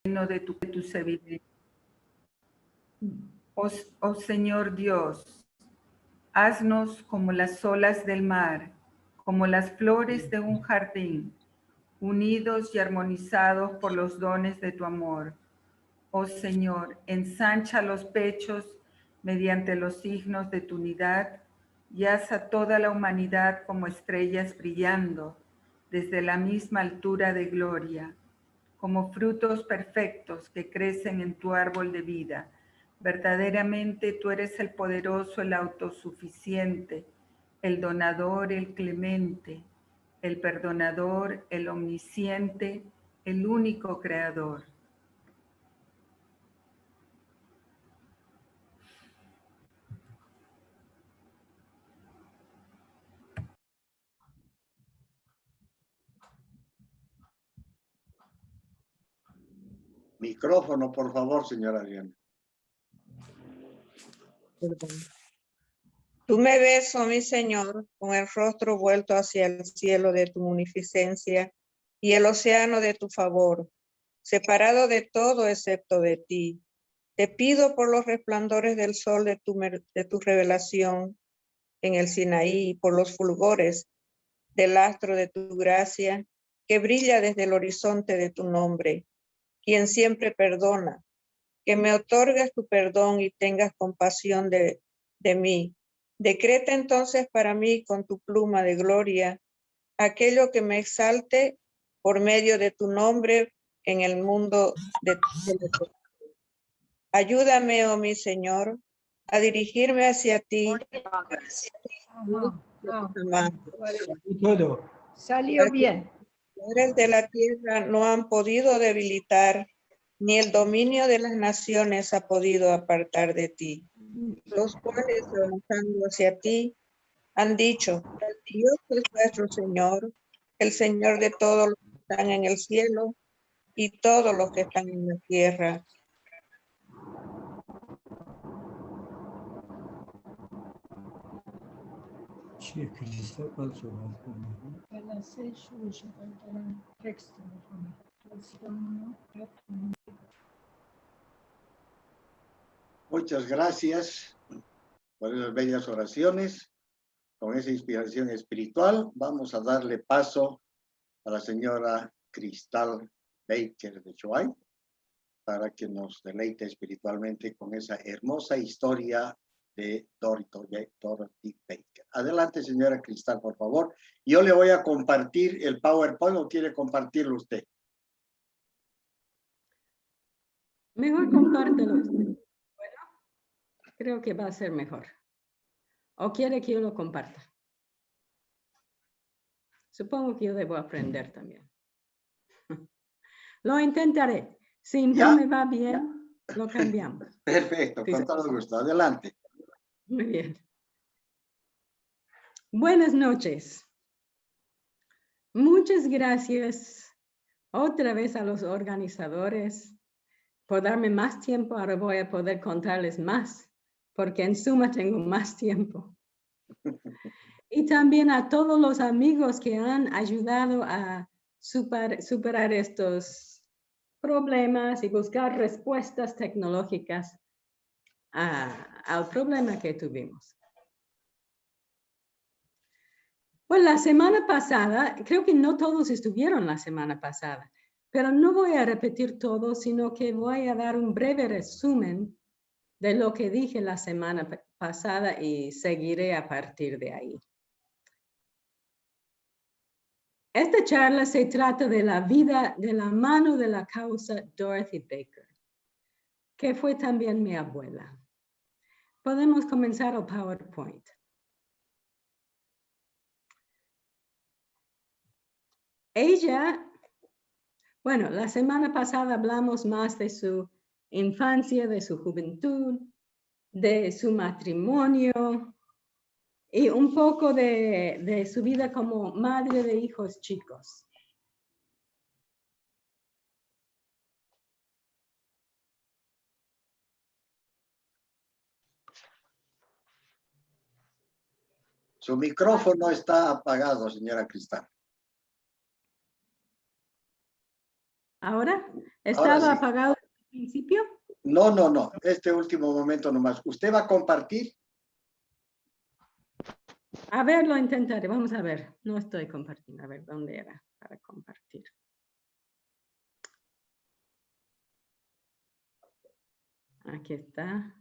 de tus evidencias. Oh Señor Dios, haznos como las olas del mar, como las flores de un jardín, unidos y armonizados por los dones de tu amor. Oh Señor, ensancha los pechos mediante los signos de tu unidad y haz a toda la humanidad como estrellas brillando desde la misma altura de gloria, como frutos perfectos que crecen en tu árbol de vida. Verdaderamente tú eres el poderoso, el autosuficiente, el donador, el clemente, el perdonador, el omnisciente, el único creador. Micrófono, por favor, señora Diana. Perdón. Tú me ves, oh mi Señor, con el rostro vuelto hacia el cielo de tu munificencia y el océano de tu favor, separado de todo excepto de ti. Te pido por los resplandores del sol de tu revelación en el Sinaí, por los fulgores del astro de tu gracia, que brilla desde el horizonte de tu nombre, quien siempre perdona, que me otorgues tu perdón y tengas compasión de mí. Decreta entonces para mí con tu pluma de gloria aquello que me exalte por medio de tu nombre en el mundo de tu. Ayúdame, oh mi Señor, a dirigirme hacia ti. Todo. Salió bien. Los poderes de la tierra no han podido debilitar, ni el dominio de las naciones ha podido apartar de ti. Los cuales, avanzando hacia ti, han dicho: Dios es nuestro Señor, el Señor de todos los que están en el cielo y todos los que están en la tierra. Muchas gracias por esas bellas oraciones. Con esa inspiración espiritual, vamos a darle paso a la señora Cristal Baker de Choay para que nos deleite espiritualmente con esa hermosa historia de Dorothy Baker. Adelante, señora Cristal, por favor. Yo le voy a compartir el PowerPoint, ¿o quiere compartirlo usted? Mejor compártelo. Bueno, creo que va a ser mejor. ¿O quiere que yo lo comparta? Supongo que yo debo aprender también. Lo intentaré. Si no me va bien, lo cambiamos. Perfecto, con todo gusto. Adelante. Muy bien. Buenas noches. Muchas gracias otra vez a los organizadores por darme más tiempo. Ahora voy a poder contarles más, porque en suma tengo más tiempo. Y también a todos los amigos que han ayudado a superar estos problemas y buscar respuestas tecnológicas al problema que tuvimos. Pues la semana pasada, creo que no todos estuvieron la semana pasada, pero no voy a repetir todo, sino que voy a dar un breve resumen de lo que dije la semana pasada y seguiré a partir de ahí. Esta charla se trata de la vida de la mano de la causa Dorothy Baker, que fue también mi abuela. Podemos comenzar el PowerPoint. Ella, bueno, la semana pasada hablamos más de su infancia, de su juventud, de su matrimonio y un poco de su vida como madre de hijos chicos. Su micrófono está apagado, señora Cristal. Ahora, ¿Estaba sí. apagado al principio? No, no, no. Este último momento nomás. ¿Usted va a compartir? A ver, lo intentaré. Vamos a ver. No estoy compartiendo. A ver, ¿dónde era para compartir? Aquí está.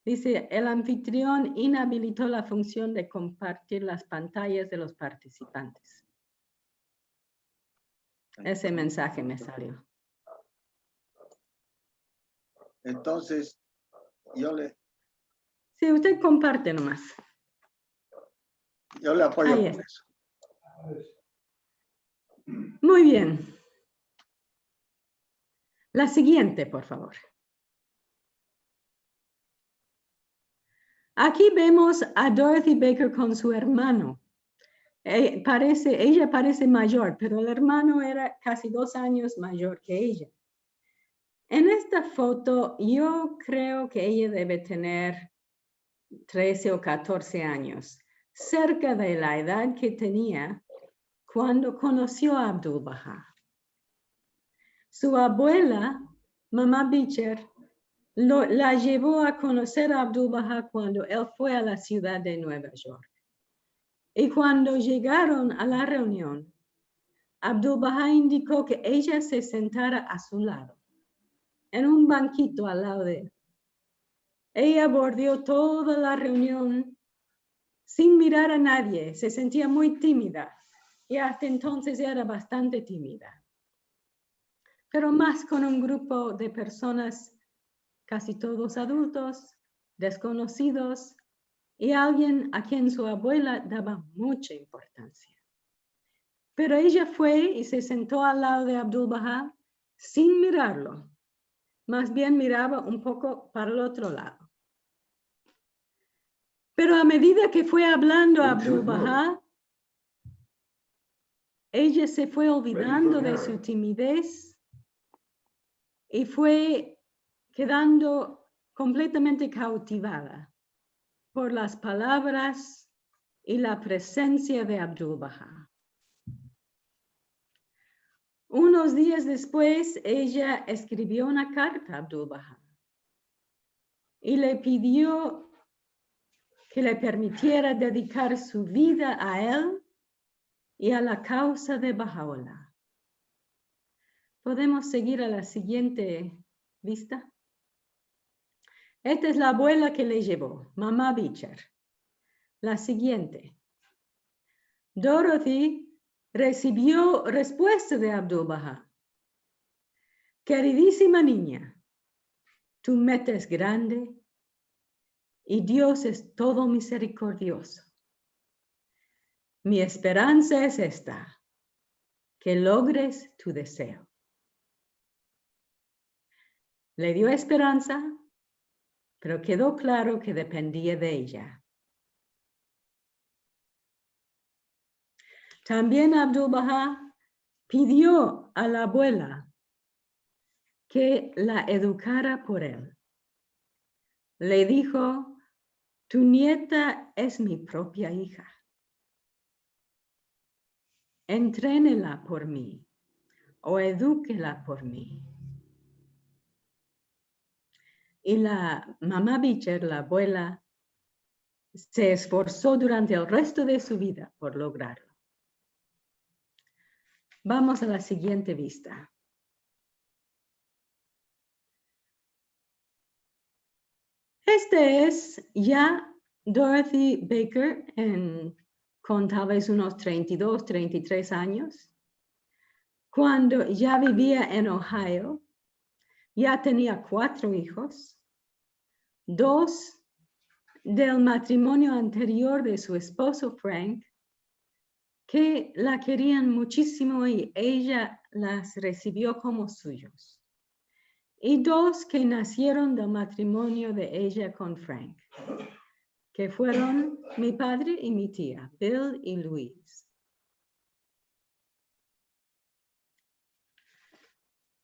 Dice, el anfitrión inhabilitó la función de compartir las pantallas de los participantes. Ese mensaje me salió. Entonces, Sí, usted comparte nomás. yo le apoyo Ahí con es. eso. Muy bien. La siguiente, por favor. Aquí vemos a Dorothy Baker con su hermano. Ella parece mayor, pero el hermano era casi 2 años mayor que ella. En esta foto, yo creo que ella debe tener 13 o 14 años, cerca de la edad que tenía cuando conoció a Abdu'l-Bahá. Su abuela, Mamá Beecher, la llevó a conocer a Abdu'l-Bahá cuando él fue a la ciudad de Nueva York. Y cuando llegaron a la reunión, Abdu'l-Bahá indicó que ella se sentara a su lado, en un banquito al lado de él. Ella bordeó toda la reunión sin mirar a nadie, se sentía muy tímida y hasta entonces era bastante tímida. Pero más con un grupo de personas, casi todos adultos, desconocidos, y alguien a quien su abuela daba mucha importancia. Pero ella fue y se sentó al lado de Abdu'l-Bahá sin mirarlo. Más bien miraba un poco para el otro lado. Pero a medida que fue hablando Abdu'l-Bahá, ella se fue olvidando de su timidez y fue quedando completamente cautivada por las palabras y la presencia de Abdu'l-Bahá. Unos días después, ella escribió una carta a Abdu'l-Bahá y le pidió que le permitiera dedicar su vida a él y a la causa de Baha'u'lláh. Podemos seguir a la siguiente vista. Esta es la abuela que le llevó, Mamá Beecher. La siguiente. Dorothy recibió respuesta de Abdu'l-Bahá. Queridísima niña, tu meta es grande y Dios es todo misericordioso. Mi esperanza es esta, que logres tu deseo. Le dio esperanza, pero quedó claro que dependía de ella. También Abdu'l-Bahá pidió a la abuela que la educara por él. Le dijo, tu nieta es mi propia hija. Entrénela por mí o edúquela por mí. Y la mamá Beecher, la abuela, se esforzó durante el resto de su vida por lograrlo. Vamos a la siguiente vista. Este es ya Dorothy Baker con tal vez unos 32, 33 años. Cuando ya vivía en Ohio, ya tenía 4 hijos, 2 del matrimonio anterior de su esposo Frank, que la querían muchísimo y ella las recibió como suyos. Y 2 que nacieron del matrimonio de ella con Frank, que fueron mi padre y mi tía, Bill y Louise.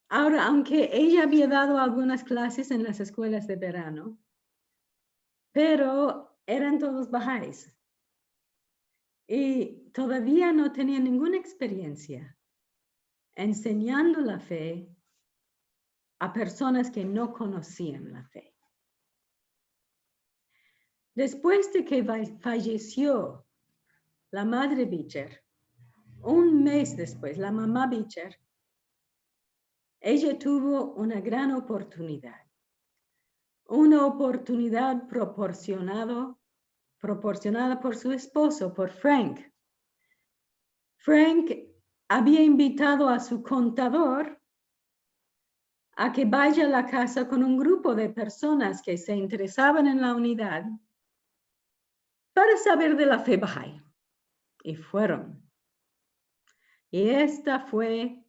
Ahora, aunque ella había dado algunas clases en las escuelas de verano, pero eran todos bahá'ís y todavía no tenía ninguna experiencia enseñando la fe a personas que no conocían la fe. Después de que falleció la madre Beecher, un mes después, la mamá Beecher, ella tuvo una gran oportunidad. Una oportunidad proporcionada por su esposo, por Frank. Frank había invitado a su contador a que vaya a la casa con un grupo de personas que se interesaban en la unidad para saber de la fe Bahá'í. Y fueron. Y esta fue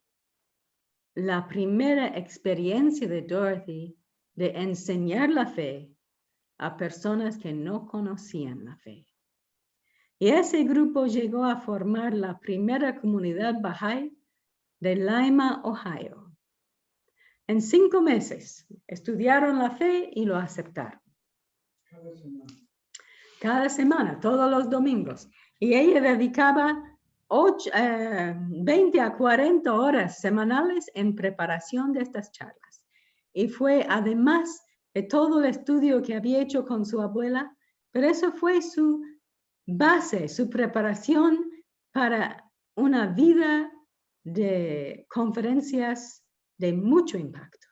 la primera experiencia de Dorothy de enseñar la fe a personas que no conocían la fe. Y ese grupo llegó a formar la primera comunidad Bahá'í de Lima, Ohio. En 5 meses estudiaron la fe y lo aceptaron. Cada semana, todos los domingos. Y ella dedicaba 20 a 40 horas semanales en preparación de estas charlas. Y fue además de todo el estudio que había hecho con su abuela, pero eso fue su base, su preparación para una vida de conferencias de mucho impacto.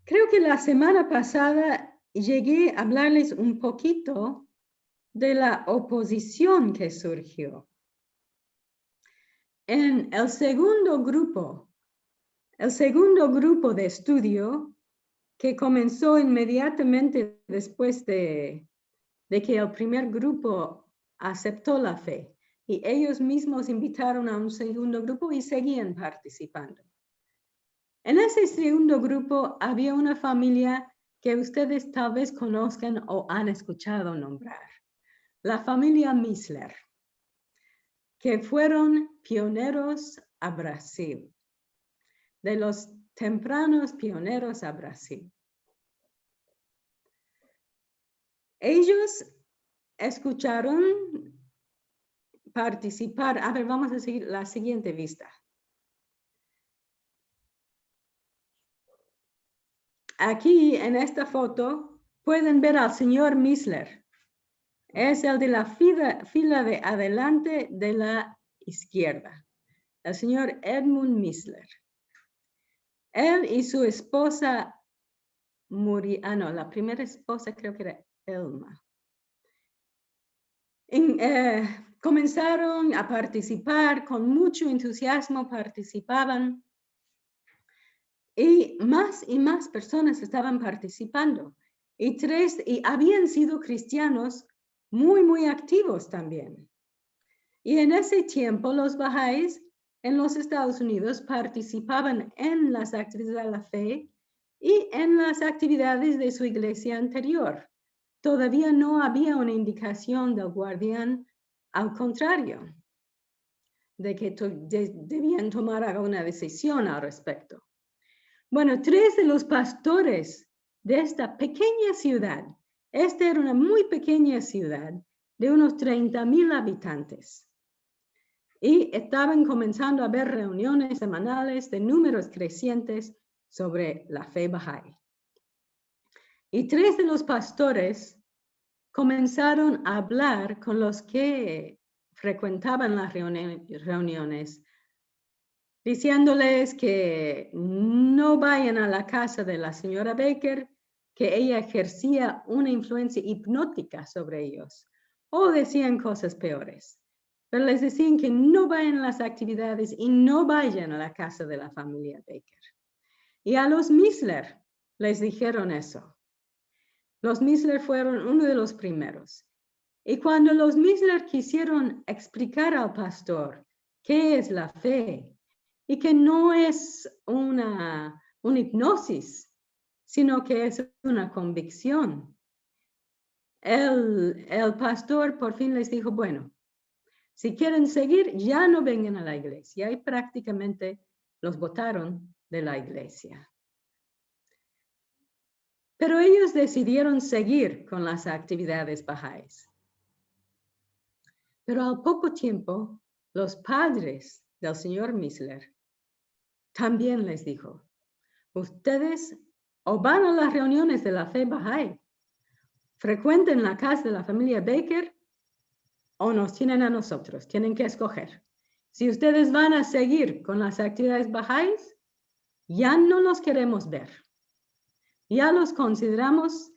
Creo que la semana pasada llegué a hablarles un poquito de la oposición que surgió. En el segundo grupo de estudio que comenzó inmediatamente después de que el primer grupo aceptó la fe y ellos mismos invitaron a un segundo grupo y seguían participando. En ese segundo grupo había una familia que ustedes tal vez conozcan o han escuchado nombrar. La familia Misler, que fueron pioneros a Brasil, de los tempranos pioneros a Brasil. Ellos escucharon participar. A ver, vamos a seguir la siguiente vista. Aquí en esta foto pueden ver al señor Misler. Es el de la fila de adelante de la izquierda, el señor Edmund Misler. Él y su esposa la primera esposa creo que era Elma. Comenzaron a participar con mucho entusiasmo, participaban y más personas estaban participando y habían sido cristianos muy activos también. Y en ese tiempo los Bahá'ís en los Estados Unidos participaban en las actividades de la fe y en las actividades de su iglesia anterior. Todavía no había una indicación del guardián, al contrario, de que debían tomar alguna decisión al respecto. Bueno, 3 de los pastores de esta pequeña ciudad, esta era una muy pequeña ciudad de unos 30,000 habitantes. Y estaban comenzando a haber reuniones semanales de números crecientes sobre la fe Bahá'í. Y 3 de los pastores comenzaron a hablar con los que frecuentaban las reuniones, diciéndoles que no vayan a la casa de la señora Baker, que ella ejercía una influencia hipnótica sobre ellos, o decían cosas peores. Pero les decían que no vayan a las actividades y no vayan a la casa de la familia Baker. Y a los Misler les dijeron eso. Los Misler fueron uno de los primeros. Y cuando los Misler quisieron explicar al pastor qué es la fe y que no es una hipnosis, sino que es una convicción, el pastor por fin les dijo, bueno, si quieren seguir, ya no vengan a la iglesia. Y prácticamente los botaron de la iglesia. Pero ellos decidieron seguir con las actividades bahá'ís. Pero al poco tiempo los padres del señor Missler también les dijo, ustedes o van a las reuniones de la fe Bahá'í, frecuenten la casa de la familia Baker o nos tienen a nosotros, tienen que escoger. Si ustedes van a seguir con las actividades Bahá'ís, ya no los queremos ver. Ya los consideramos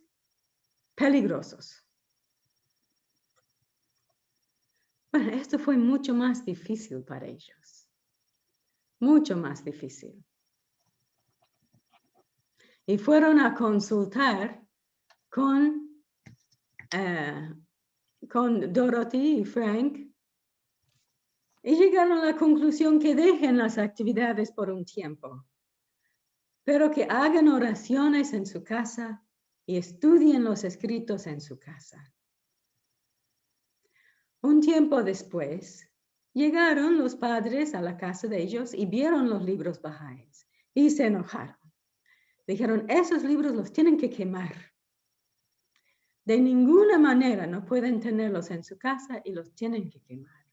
peligrosos. Bueno, esto fue mucho más difícil para ellos. Mucho más difícil. Y fueron a consultar con Dorothy y Frank y llegaron a la conclusión que dejen las actividades por un tiempo, pero que hagan oraciones en su casa y estudien los escritos en su casa. Un tiempo después, llegaron los padres a la casa de ellos y vieron los libros Bahá'ís y se enojaron. Dijeron, esos libros los tienen que quemar. De ninguna manera no pueden tenerlos en su casa y los tienen que quemar.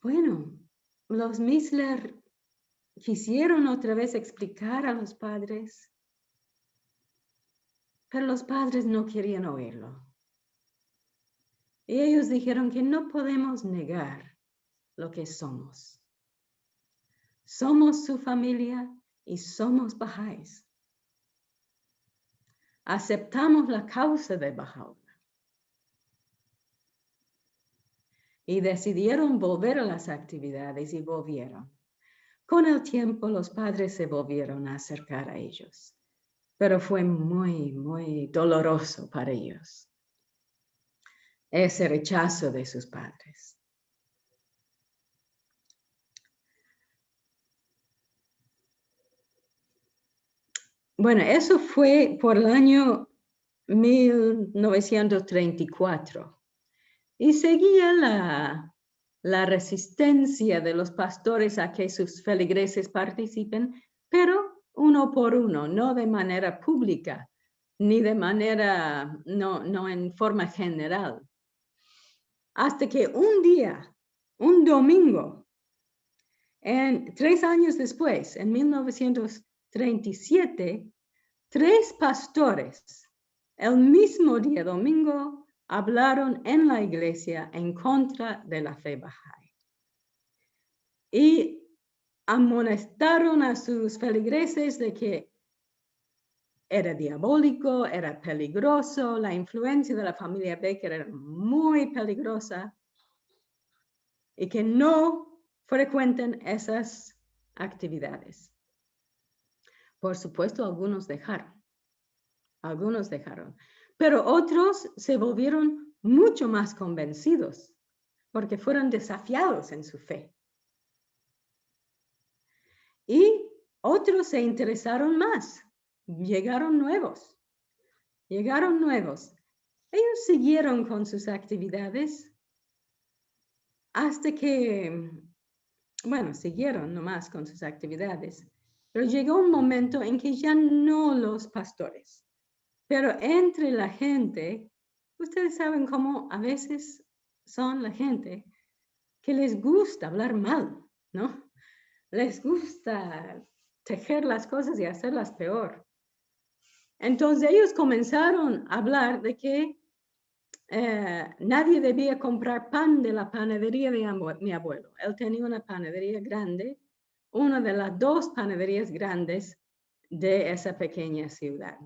Bueno, los Missler quisieron otra vez explicar a los padres, pero los padres no querían oírlo. Y ellos dijeron que no podemos negar lo que somos. Somos su familia y somos Bahá'ís. Aceptamos la causa de Baha'u'lláh. Y decidieron volver a las actividades y volvieron. Con el tiempo los padres se volvieron a acercar a ellos, pero fue muy, muy doloroso para ellos ese rechazo de sus padres. Bueno, eso fue por el año 1934 y seguía la resistencia de los pastores a que sus feligreses participen, pero uno por uno, no de manera pública, ni de manera, no en forma general. Hasta que un día, un domingo, 3 años después, en 1937, 3 pastores, el mismo día domingo, hablaron en la iglesia en contra de la fe Bahá'í. Y amonestaron a sus feligreses de que era diabólico, era peligroso, la influencia de la familia Baker era muy peligrosa y que no frecuenten esas actividades. Por supuesto, algunos dejaron, pero otros se volvieron mucho más convencidos porque fueron desafiados en su fe. Y otros se interesaron más, llegaron nuevos. Ellos siguieron con sus actividades hasta que, bueno, siguieron nomás con sus actividades, pero llegó un momento en que ya no los pastores, pero entre la gente, ustedes saben cómo a veces son la gente que les gusta hablar mal, ¿no? Les gusta tejer las cosas y hacerlas peor. Entonces ellos comenzaron a hablar de que nadie debía comprar pan de la panadería de mi abuelo. Él tenía una panadería grande, una de las 2 panaderías grandes de esa pequeña ciudad.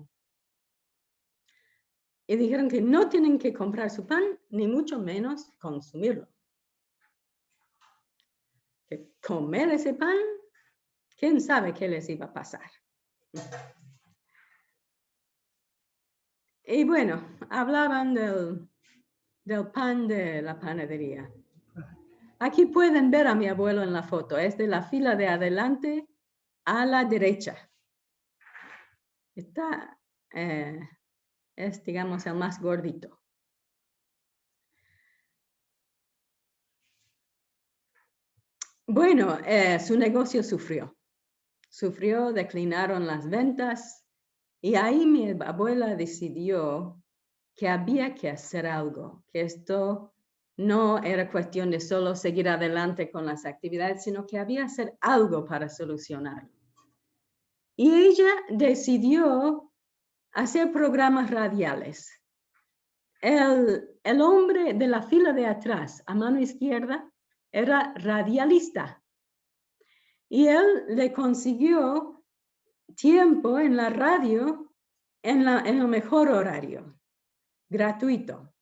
Y dijeron que no tienen que comprar su pan, ni mucho menos consumirlo. Que comer ese pan, quién sabe qué les iba a pasar. Y bueno, hablaban del pan de la panadería. Aquí pueden ver a mi abuelo en la foto. Es de la fila de adelante a la derecha. Es, digamos, el más gordito. Bueno, su negocio sufrió. Declinaron las ventas. Y ahí mi abuela decidió que había que hacer algo, que esto No era cuestión de solo seguir adelante con las actividades, sino que había que hacer algo para solucionarlo. Y ella decidió hacer programas radiales. El hombre de la fila de atrás, a mano izquierda, era radialista. Y él le consiguió tiempo en la radio en el mejor horario, gratuito.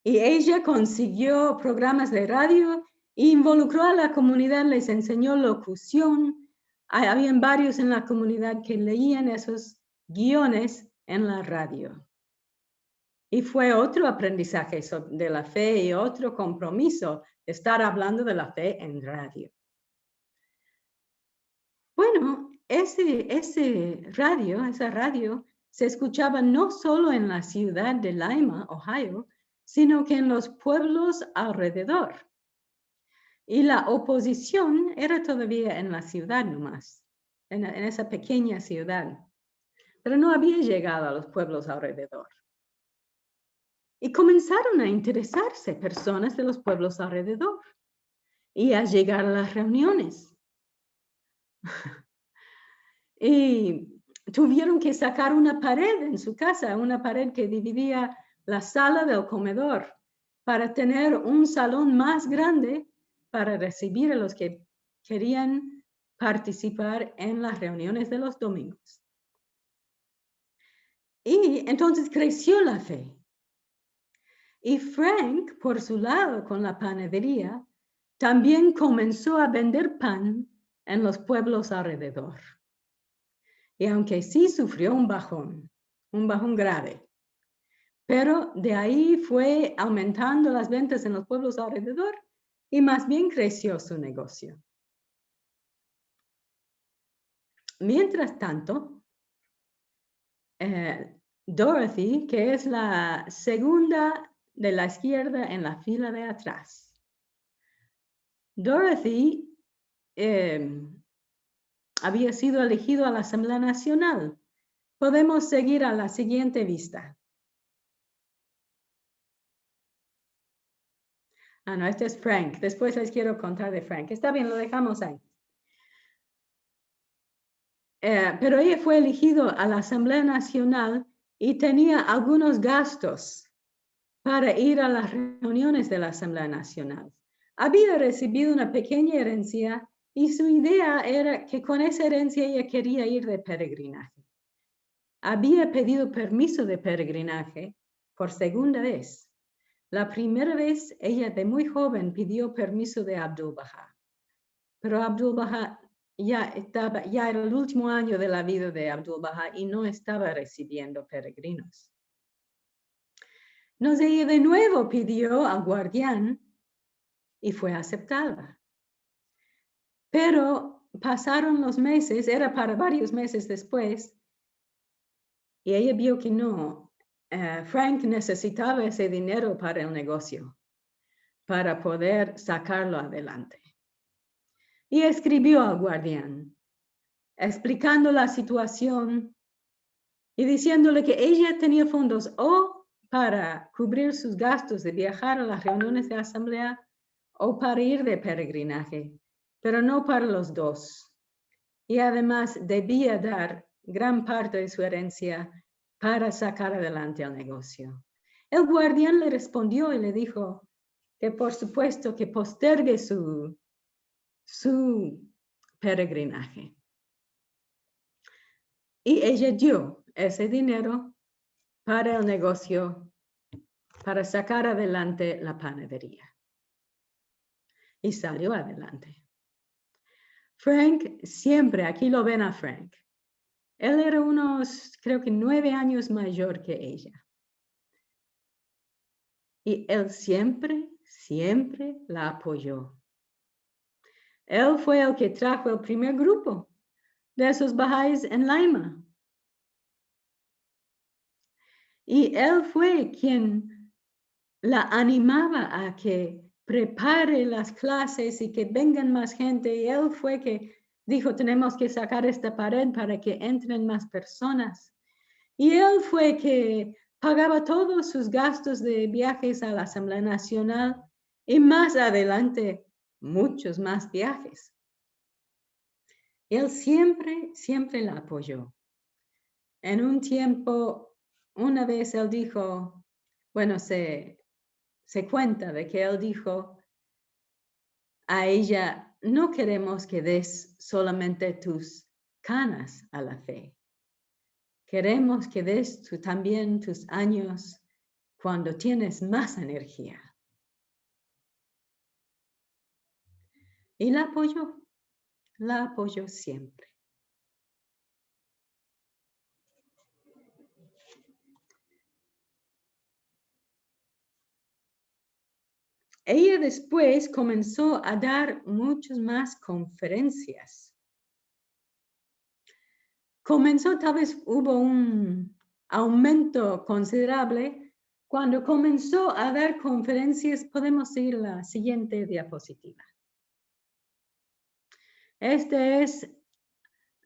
Y ella consiguió programas de radio e involucró a la comunidad, les enseñó locución. Habían varios en la comunidad que leían esos guiones en la radio. Y fue otro aprendizaje de la fe y otro compromiso estar hablando de la fe en radio. Bueno, esa radio se escuchaba no solo en la ciudad de Lima, Ohio, sino que en los pueblos alrededor. Y la oposición era todavía en la ciudad nomás, en esa pequeña ciudad. Pero no había llegado a los pueblos alrededor. Y comenzaron a interesarse personas de los pueblos alrededor y a llegar a las reuniones. Y tuvieron que sacar una pared en su casa, una pared que dividía la sala del comedor para tener un salón más grande para recibir a los que querían participar en las reuniones de los domingos. Y entonces creció la fe. Y Frank, por su lado, con la panadería, también comenzó a vender pan en los pueblos alrededor. Y aunque sí sufrió un bajón grave, pero de ahí fue aumentando las ventas en los pueblos alrededor y más bien creció su negocio. Mientras tanto, Dorothy, que es la segunda de la izquierda en la fila de atrás. Dorothy había sido elegido a la Asamblea Nacional. Podemos seguir a la siguiente vista. No, este es Frank. Después les quiero contar de Frank. Está bien, lo dejamos ahí. Pero ella fue elegido a la Asamblea Nacional y tenía algunos gastos para ir a las reuniones de la Asamblea Nacional. Había recibido una pequeña herencia y su idea era que con esa herencia ella quería ir de peregrinaje. Había pedido permiso de peregrinaje por segunda vez. La primera vez ella de muy joven pidió permiso de Abdu'l-Bahá, pero Abdu'l-Bahá ya era el último año de la vida de Abdu'l-Bahá y no estaba recibiendo peregrinos. Entonces ella de nuevo pidió al guardián y fue aceptada. Pero pasaron los meses, era para varios meses después, y ella vio que no. Frank necesitaba ese dinero para el negocio, para poder sacarlo adelante. Y escribió al guardián, explicando la situación y diciéndole que ella tenía fondos o para cubrir sus gastos de viajar a las reuniones de asamblea o para ir de peregrinaje, pero no para los dos. Y además debía dar gran parte de su herencia para sacar adelante el negocio. El guardián le respondió y le dijo que por supuesto que postergue su peregrinaje. Y ella dio ese dinero para el negocio, para sacar adelante la panadería. Y salió adelante. Frank siempre, aquí lo ven a Frank. Él era creo que 9 años mayor que ella. Y él siempre la apoyó. Él fue el que trajo el primer grupo de esos bahá'ís en Lima. Y él fue quien la animaba a que prepare las clases y que vengan más gente. Y él fue que dijo, tenemos que sacar esta pared para que entren más personas. Y él fue que pagaba todos sus gastos de viajes a la Asamblea Nacional y más adelante muchos más viajes. Él siempre la apoyó. En un tiempo, una vez él dijo, bueno, se cuenta de que él dijo a ella, no queremos que des solamente tus canas a la fe. Queremos que des también tus años cuando tienes más energía. Y la apoyó siempre. Ella después comenzó a dar muchas más conferencias. Tal vez hubo un aumento considerable. Cuando comenzó a dar conferencias, podemos seguir la siguiente diapositiva. Este es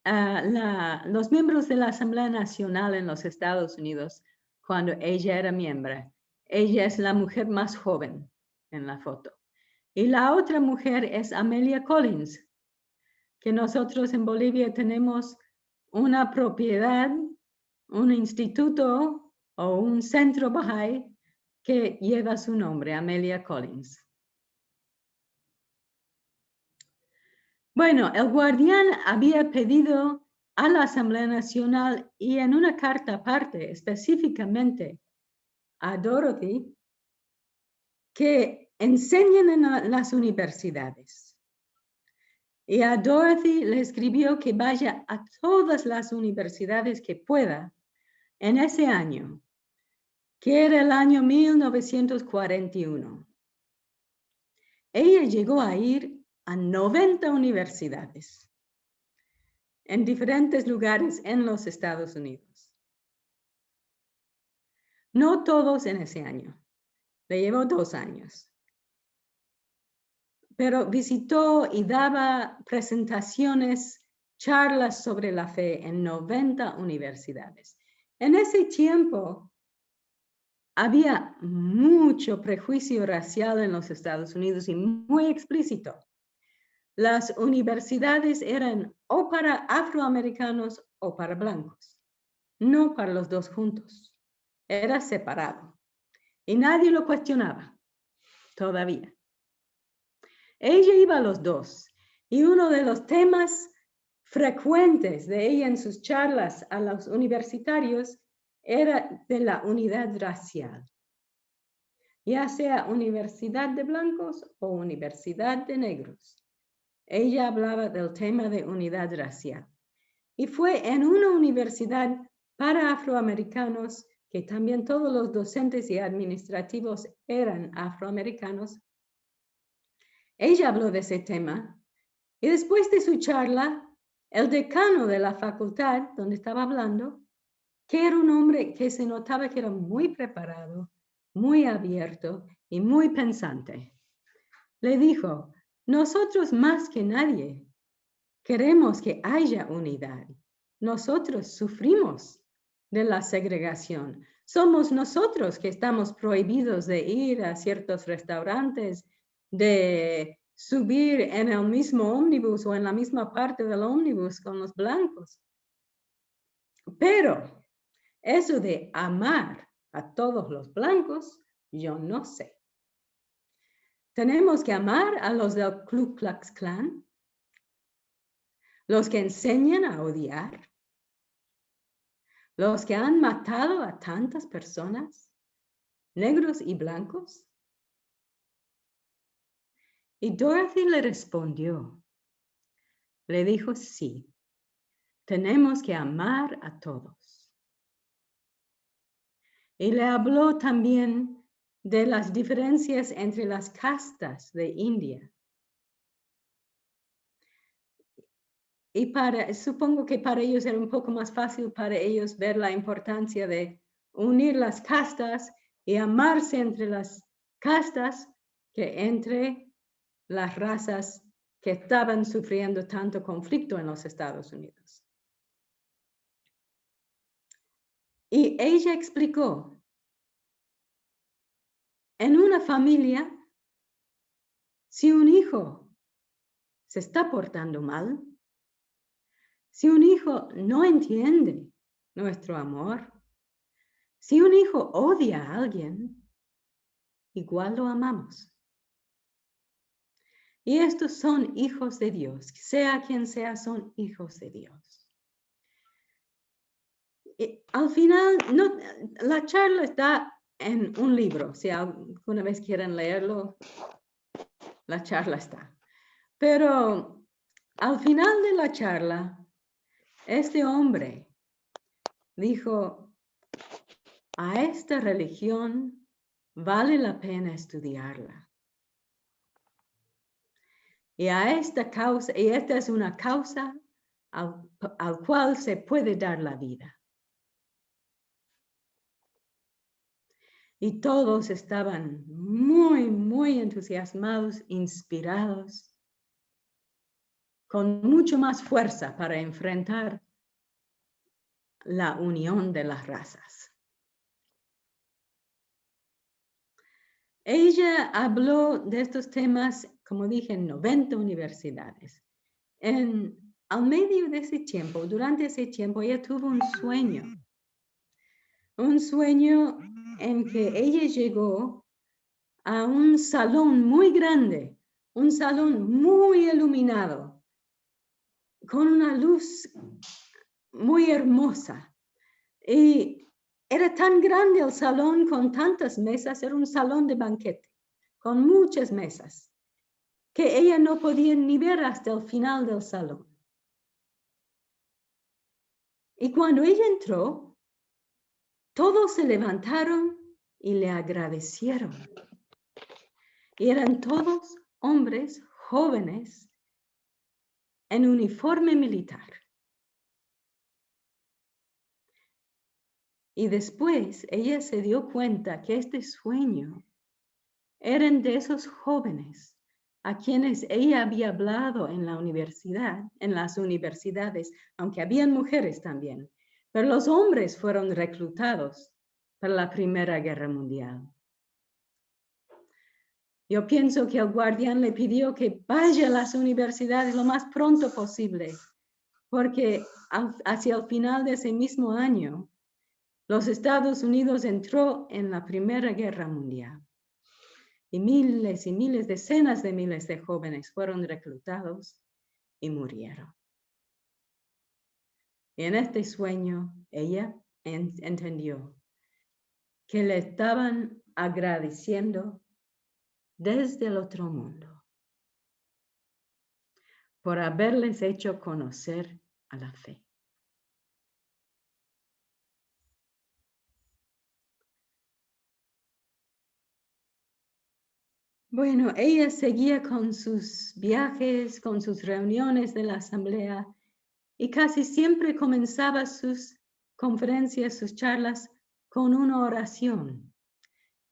los miembros de la Asamblea Nacional en los Estados Unidos cuando ella era miembro. Ella es la mujer más joven en la foto. Y la otra mujer es Amelia Collins, que nosotros en Bolivia tenemos una propiedad, un instituto o un centro Bahá'í que lleva su nombre, Amelia Collins. Bueno, el guardián había pedido a la Asamblea Nacional y en una carta aparte específicamente a Dorothy que enseñen en las universidades. Y a Dorothy le escribió que vaya a todas las universidades que pueda en ese año, que era el año 1941. Ella llegó a ir a 90 universidades en diferentes lugares en los Estados Unidos. No todos en ese año, le llevó 2 años. Pero visitó y daba presentaciones, charlas sobre la fe en 90 universidades. En ese tiempo había mucho prejuicio racial en los Estados Unidos y muy explícito. Las universidades eran o para afroamericanos o para blancos, no para los dos juntos. Era separado y nadie lo cuestionaba todavía. Ella iba a los dos y uno de los temas frecuentes de ella en sus charlas a los universitarios era de la unidad racial, ya sea universidad de blancos o universidad de negros. Ella hablaba del tema de unidad racial. Y fue en una universidad para afroamericanos, que también todos los docentes y administrativos eran afroamericanos. Ella habló de ese tema y después de su charla, el decano de la facultad donde estaba hablando, que era un hombre que se notaba que era muy preparado, muy abierto y muy pensante, le dijo, nosotros más que nadie queremos que haya unidad. Nosotros sufrimos de la segregación. Somos nosotros que estamos prohibidos de ir a ciertos restaurantes, de subir en el mismo ómnibus o en la misma parte del ómnibus con los blancos. Pero eso de amar a todos los blancos, yo no sé. Tenemos que amar a los del Ku Klux Klan, los que enseñan a odiar, los que han matado a tantas personas, negros y blancos. Y Dorothy le respondió, le dijo, sí, tenemos que amar a todos. Y le habló también de las diferencias entre las castas de India. Y supongo que para ellos era un poco más fácil para ellos ver la importancia de unir las castas y amarse entre las castas que entre las razas que estaban sufriendo tanto conflicto en los Estados Unidos. Y ella explicó en una familia, si un hijo se está portando mal, si un hijo no entiende nuestro amor, si un hijo odia a alguien, igual lo amamos. Y estos son hijos de Dios, sea quien sea, son hijos de Dios. Y al final, la charla está en un libro. Si alguna vez quieren leerlo, la charla está. Pero al final de la charla, este hombre dijo, a esta religión vale la pena estudiarla. Y a esta causa, y esta es una causa al cual se puede dar la vida. Y todos estaban muy, muy entusiasmados, inspirados, con mucho más fuerza para enfrentar la unión de las razas. Ella habló de estos temas, como dije, en 90 universidades. Al medio de ese tiempo, durante ese tiempo, ella tuvo un sueño en que ella llegó a un salón muy grande, un salón muy iluminado, con una luz muy hermosa. Y era tan grande el salón con tantas mesas, era un salón de banquete, con muchas mesas, que ella no podía ni ver hasta el final del salón. Y cuando ella entró, todos se levantaron y le agradecieron. Y eran todos hombres jóvenes en uniforme militar. Y después ella se dio cuenta que este sueño eran de esos jóvenes a quienes ella había hablado en la universidad, en las universidades, aunque habían mujeres también. Pero los hombres fueron reclutados para la Primera Guerra Mundial. Yo pienso que el guardián le pidió que vaya a las universidades lo más pronto posible, porque hacia el final de ese mismo año, los Estados Unidos entró en la Primera Guerra Mundial. Y miles, decenas de miles de jóvenes fueron reclutados y murieron. Y en este sueño, ella entendió que le estaban agradeciendo desde el otro mundo por haberles hecho conocer a la fe. Bueno, ella seguía con sus viajes, con sus reuniones de la asamblea y casi siempre comenzaba sus conferencias, sus charlas con una oración.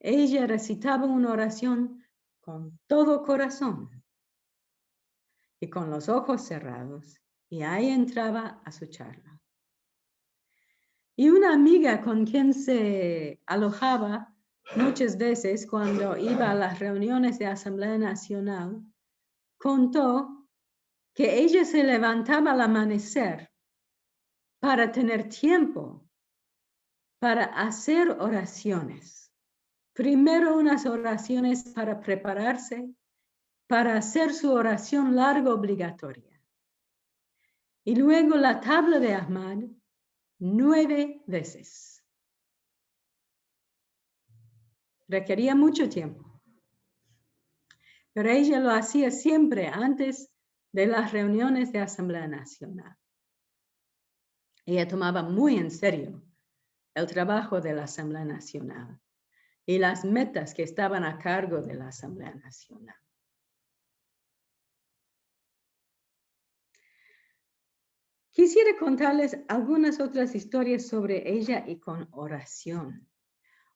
Ella recitaba una oración con todo corazón y con los ojos cerrados, y ahí entraba a su charla. Y una amiga con quien se alojaba muchas veces cuando iba a las reuniones de Asamblea Nacional, contó que ella se levantaba al amanecer para tener tiempo para hacer oraciones. Primero unas oraciones para prepararse, para hacer su oración larga obligatoria. Y luego la tabla de Ahmad 9 veces. Requería mucho tiempo. Pero ella lo hacía siempre antes de las reuniones de Asamblea Nacional. Ella tomaba muy en serio el trabajo de la Asamblea Nacional y las metas que estaban a cargo de la Asamblea Nacional. Quisiera contarles algunas otras historias sobre ella y con oración.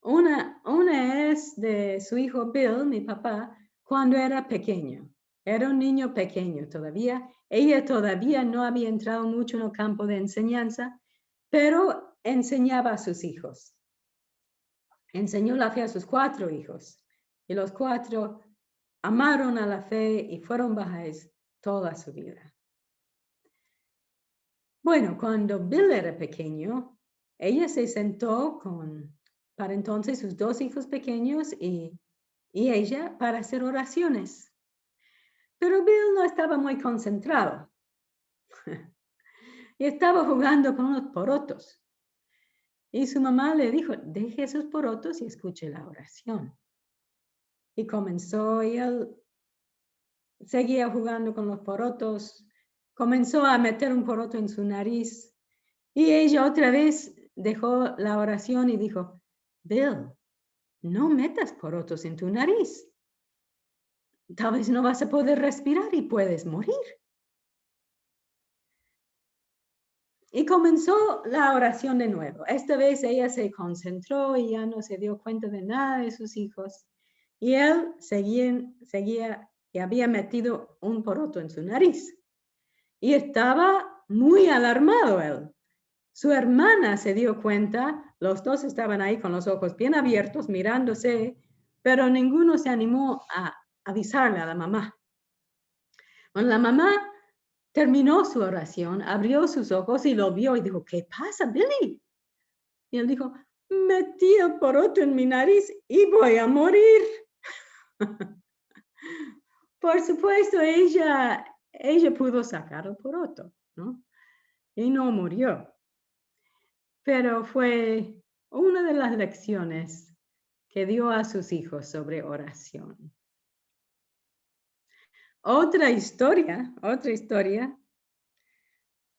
Una es de su hijo Bill, mi papá, cuando era pequeño. Era un niño pequeño todavía. Ella todavía no había entrado mucho en el campo de enseñanza, pero enseñaba a sus hijos. Enseñó la fe a sus 4 hijos. Y los 4 amaron a la fe y fueron bahá'ís toda su vida. Bueno, cuando Bill era pequeño, ella se sentó para entonces sus 2 hijos pequeños y ella para hacer oraciones. Pero Bill no estaba muy concentrado. Y estaba jugando con unos porotos. Y su mamá le dijo, deje esos porotos y escuche la oración. Y comenzó, y él seguía jugando con los porotos. Comenzó a meter un poroto en su nariz. Y ella otra vez dejó la oración y dijo, Bill, no metas porotos en tu nariz. Tal vez no vas a poder respirar y puedes morir. Y comenzó la oración de nuevo. Esta vez ella se concentró y ya no se dio cuenta de nada de sus hijos. Y él seguía y había metido un poroto en su nariz. Y estaba muy alarmado él. Su hermana se dio cuenta, los 2 estaban ahí con los ojos bien abiertos mirándose, pero ninguno se animó a avisarle a la mamá. Bueno, la mamá terminó su oración, abrió sus ojos y lo vio y dijo, ¿qué pasa, Billy? Y él dijo, metí el poroto en mi nariz y voy a morir. Por supuesto, ella pudo sacar el poroto, ¿no? Y no murió. Pero fue una de las lecciones que dio a sus hijos sobre oración. Otra historia,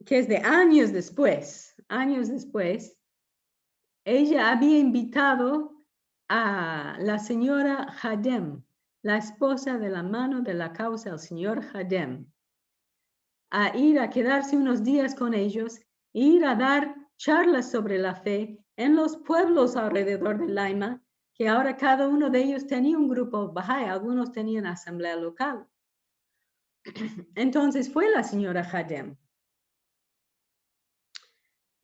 que es de años después, ella había invitado a la señora Hadem, la esposa de la mano de la causa del señor Hadem, a ir a quedarse unos días con ellos e ir a dar charlas sobre la fe en los pueblos alrededor de Laima, que ahora cada uno de ellos tenía un grupo Bahá'í, algunos tenían asamblea local. Entonces fue la señora Hadem.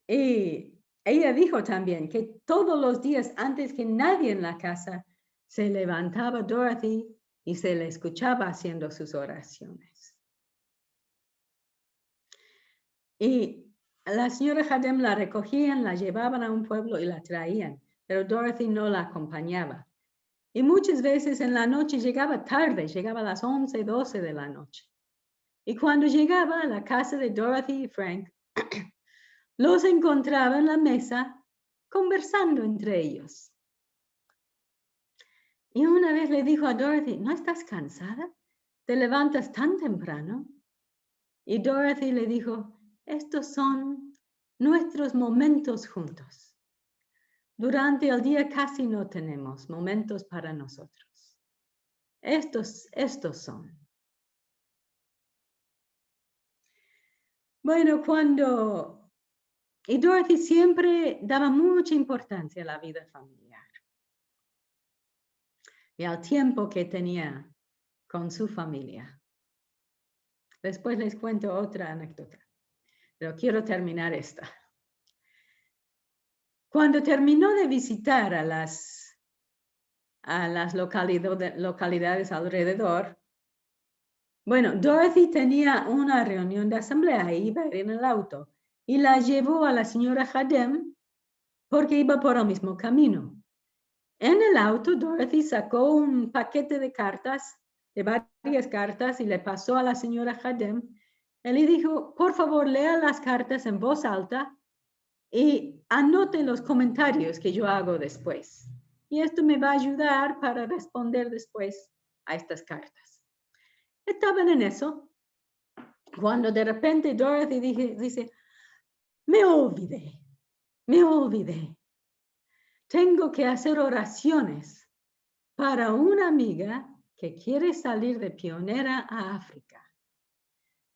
Y ella dijo también que todos los días antes que nadie en la casa se levantaba Dorothy y se le escuchaba haciendo sus oraciones. Y la señora Hadem la recogían, la llevaban a un pueblo y la traían, pero Dorothy no la acompañaba. Y muchas veces en la noche llegaba tarde, llegaba a las 11, 12 de la noche. Y cuando llegaba a la casa de Dorothy y Frank, los encontraba en la mesa conversando entre ellos. Y una vez le dijo a Dorothy, ¿no estás cansada? ¿Te levantas tan temprano? Y Dorothy le dijo, estos son nuestros momentos juntos. Durante el día casi no tenemos momentos para nosotros. Estos son. Bueno, y Dorothy siempre daba mucha importancia a la vida familiar y al tiempo que tenía con su familia. Después les cuento otra anécdota, pero quiero terminar esta. Cuando terminó de visitar a las localidades alrededor, bueno, Dorothy tenía una reunión de asamblea y iba a ir en el auto y la llevó a la señora Hadem porque iba por el mismo camino. En el auto, Dorothy sacó un paquete de cartas, de varias cartas, y le pasó a la señora Hadem. Él le dijo, por favor, lea las cartas en voz alta y anote los comentarios que yo hago después. Y esto me va a ayudar para responder después a estas cartas. Estaban en eso, cuando de repente Dorothy dice, me olvidé. Tengo que hacer oraciones para una amiga que quiere salir de pionera a África.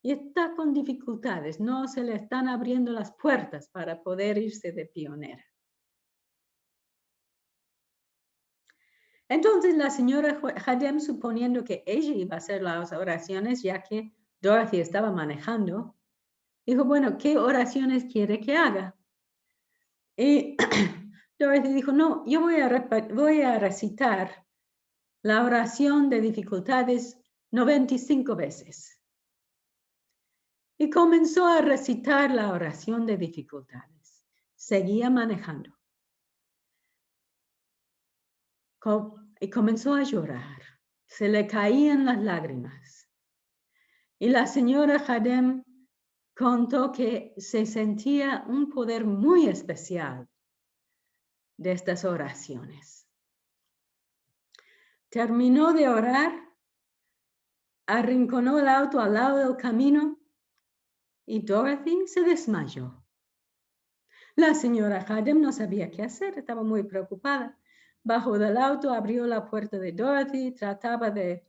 Y está con dificultades, no se le están abriendo las puertas para poder irse de pionera. Entonces la señora Hadem, suponiendo que ella iba a hacer las oraciones, ya que Dorothy estaba manejando, dijo, bueno, ¿qué oraciones quiere que haga? Y Dorothy dijo, no, yo voy a recitar la oración de dificultades 95 veces. Y comenzó a recitar la oración de dificultades. Seguía manejando. Y comenzó a llorar. Se le caían las lágrimas. Y la señora Hadem contó que se sentía un poder muy especial de estas oraciones. Terminó de orar, arrinconó el auto al lado del camino y Dorothy se desmayó. La señora Hadem no sabía qué hacer, estaba muy preocupada. Bajó del auto, abrió la puerta de Dorothy, trataba de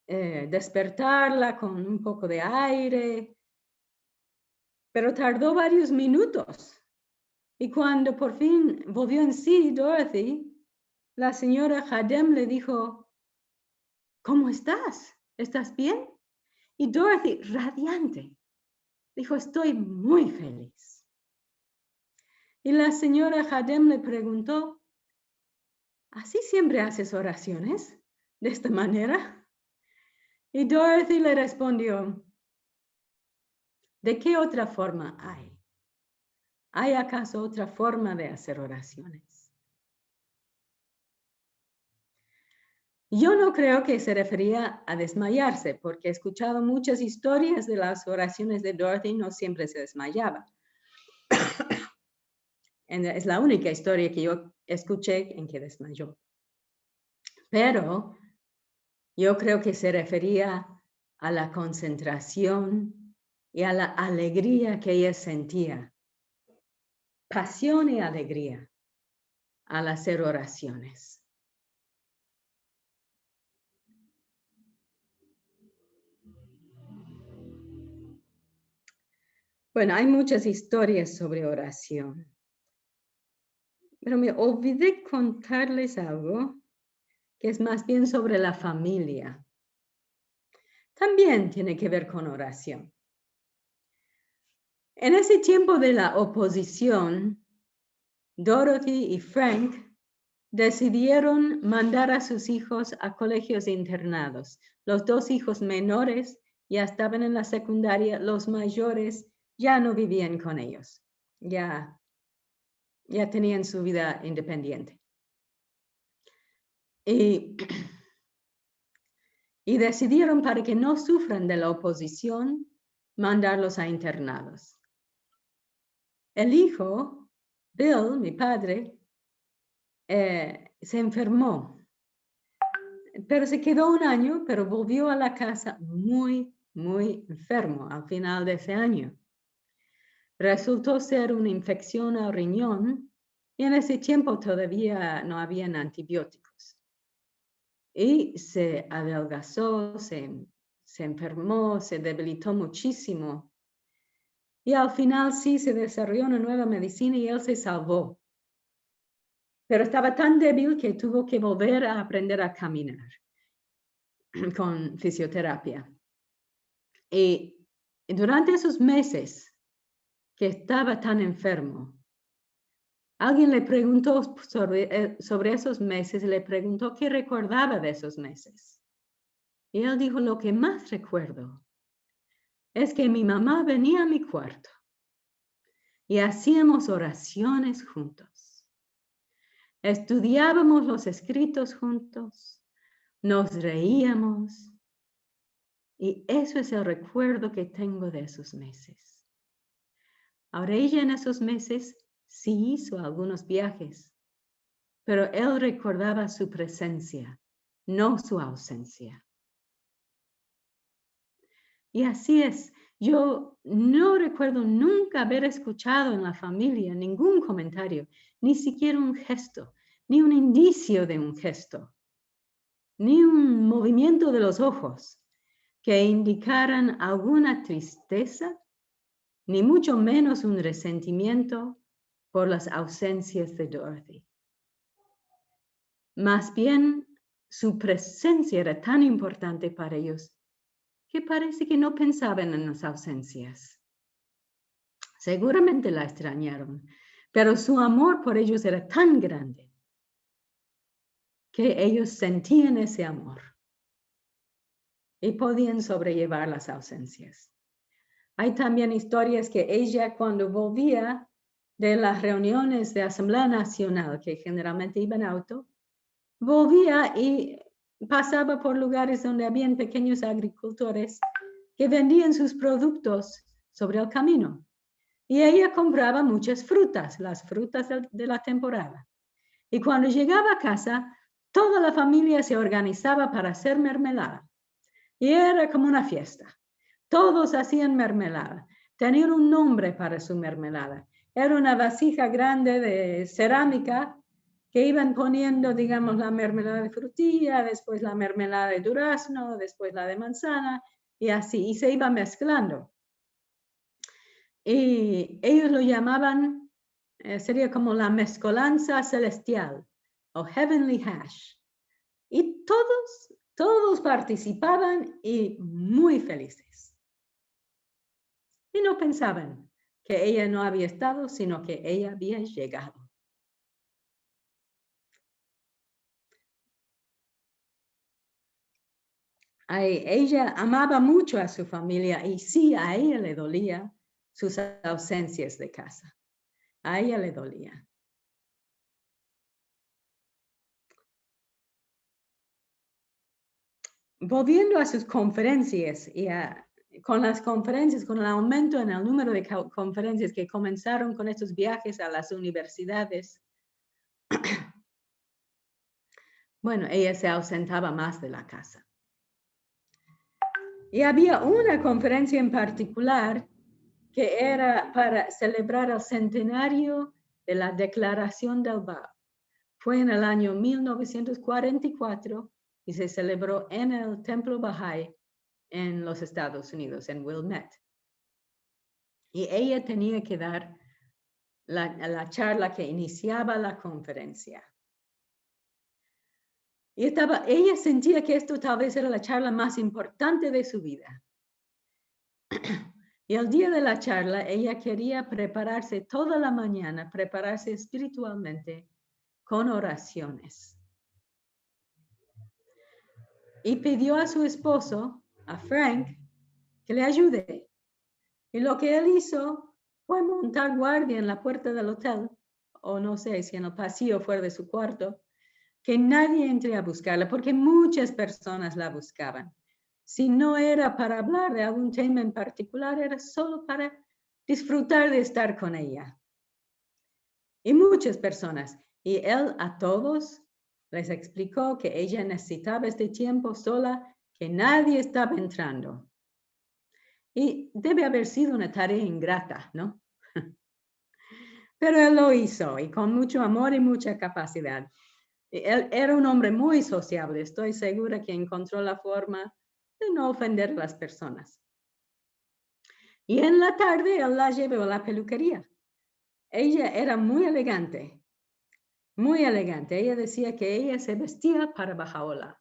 despertarla con un poco de aire, pero tardó varios minutos. Y cuando por fin volvió en sí Dorothy, la señora Hadem le dijo, ¿cómo estás? ¿Estás bien? Y Dorothy, radiante, dijo, estoy muy feliz. Y la señora Hadem le preguntó, ¿así siempre haces oraciones? ¿De esta manera? Y Dorothy le respondió, ¿de qué otra forma hay? ¿Hay acaso otra forma de hacer oraciones? Yo no creo que se refería a desmayarse, porque he escuchado muchas historias de las oraciones de Dorothy, no siempre se desmayaba. Es la única historia que yo escuché en que desmayó. Pero yo creo que se refería a la concentración y a la alegría que ella sentía. Pasión y alegría al hacer oraciones. Bueno, hay muchas historias sobre oración. Pero me olvidé contarles algo que es más bien sobre la familia. También tiene que ver con oración. En ese tiempo de la oposición, Dorothy y Frank decidieron mandar a sus hijos a colegios internados. Los dos hijos menores ya estaban en la secundaria, los mayores ya no vivían con ellos, ya tenían su vida independiente. Y decidieron, para que no sufran de la oposición, mandarlos a internados. El hijo, Bill, mi padre, se enfermó, pero se quedó un año, pero volvió a la casa muy, muy enfermo al final de ese año. Resultó ser una infección al riñón y en ese tiempo todavía no habían antibióticos. Y se adelgazó, se enfermó, se debilitó muchísimo. Y al final sí se desarrolló una nueva medicina y él se salvó. Pero estaba tan débil que tuvo que volver a aprender a caminar con fisioterapia. Y durante esos meses que estaba tan enfermo, alguien le preguntó sobre esos meses, le preguntó qué recordaba de esos meses. Y él dijo, lo que más recuerdo es que mi mamá venía a mi cuarto y hacíamos oraciones juntos. Estudiábamos los escritos juntos, nos reíamos y eso es el recuerdo que tengo de esos meses. Ahora ella en esos meses sí hizo algunos viajes, pero él recordaba su presencia, no su ausencia. Y así es, yo no recuerdo nunca haber escuchado en la familia ningún comentario, ni siquiera un gesto, ni un indicio de un gesto, ni un movimiento de los ojos que indicaran alguna tristeza, ni mucho menos un resentimiento por las ausencias de Dorothy. Más bien, su presencia era tan importante para ellos que parece que no pensaban en las ausencias. Seguramente la extrañaron, pero su amor por ellos era tan grande que ellos sentían ese amor y podían sobrellevar las ausencias. Hay también historias que ella, cuando volvía de las reuniones de Asamblea Nacional, que generalmente iba en auto, volvía y pasaba por lugares donde habían pequeños agricultores que vendían sus productos sobre el camino. Y ella compraba muchas frutas, las frutas de la temporada. Y cuando llegaba a casa, toda la familia se organizaba para hacer mermelada. Y era como una fiesta. Todos hacían mermelada. Tenían un nombre para su mermelada. Era una vasija grande de cerámica que iban poniendo, digamos, la mermelada de frutilla, después la mermelada de durazno, después la de manzana, y así. Y se iba mezclando. Y ellos lo llamaban, sería como la mezcolanza celestial, o heavenly hash. Y todos participaban y muy felices. Y no pensaban que ella no había estado, sino que ella había llegado. Ella amaba mucho a su familia y sí, a ella le dolía sus ausencias de casa. A ella le dolía. Volviendo a sus conferencias y con las conferencias, con el aumento en el número de conferencias que comenzaron con estos viajes a las universidades, bueno, ella se ausentaba más de la casa. Y había una conferencia en particular que era para celebrar el centenario de la Declaración del Bab. Fue en el año 1944 y se celebró en el Templo Bahá'í en los Estados Unidos, en Wilmette. Y ella tenía que dar la charla que iniciaba la conferencia. Y ella sentía que esto tal vez era la charla más importante de su vida. Y el día de la charla, ella quería prepararse toda la mañana, prepararse espiritualmente con oraciones. Y pidió a su esposo, a Frank, que le ayude. Y lo que él hizo fue montar guardia en la puerta del hotel, o no sé si en el pasillo fuera de su cuarto, que nadie entre a buscarla, porque muchas personas la buscaban. Si no era para hablar de algún tema en particular, era solo para disfrutar de estar con ella. Y muchas personas. Y él a todos les explicó que ella necesitaba este tiempo sola, que nadie estaba entrando. Y debe haber sido una tarea ingrata, ¿no? Pero él lo hizo y con mucho amor y mucha capacidad. Él era un hombre muy sociable. Estoy segura que encontró la forma de no ofender a las personas. Y en la tarde él la llevó a la peluquería. Ella era muy elegante, muy elegante. Ella decía que ella se vestía para Baha'u'lláh.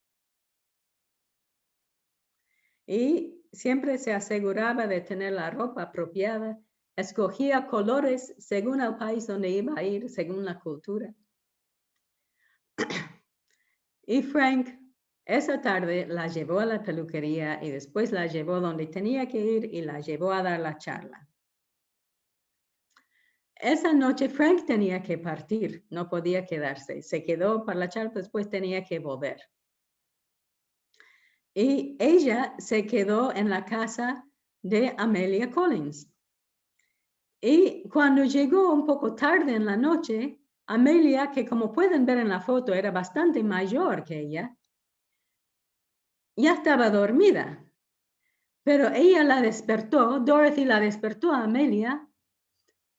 Y siempre se aseguraba de tener la ropa apropiada. Escogía colores según el país donde iba a ir, según la cultura. Y Frank esa tarde la llevó a la peluquería y después la llevó donde tenía que ir y la llevó a dar la charla. Esa noche Frank tenía que partir, no podía quedarse. Se quedó para la charla, después tenía que volver. Y ella se quedó en la casa de Amelia Collins. Y cuando llegó un poco tarde en la noche, Amelia, que como pueden ver en la foto era bastante mayor que ella, ya estaba dormida. Pero ella la despertó, Dorothy la despertó a Amelia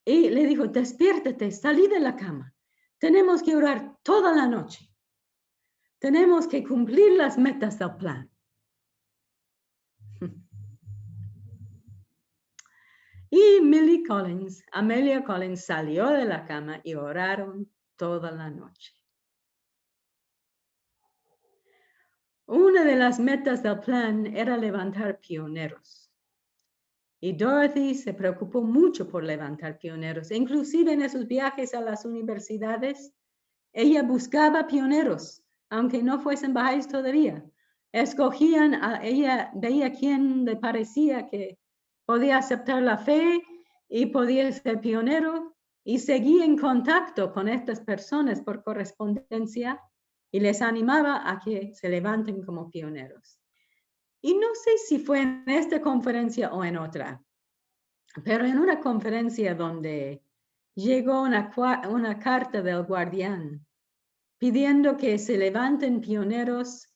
y le dijo, despiértate, salí de la cama. Tenemos que orar toda la noche. Tenemos que cumplir las metas del plan. Y Amelia Collins salió de la cama y oraron toda la noche. Una de las metas del plan era levantar pioneros. Y Dorothy se preocupó mucho por levantar pioneros. Inclusive en esos viajes a las universidades, ella buscaba pioneros aunque no fuesen bahá'ís todavía. Escogían a ella, veía quién le parecía que podía aceptar la fe y podía ser pionero, y seguía en contacto con estas personas por correspondencia y les animaba a que se levanten como pioneros. Y no sé si fue en esta conferencia o en otra, pero en una conferencia donde llegó una carta del guardián pidiendo que se levanten pioneros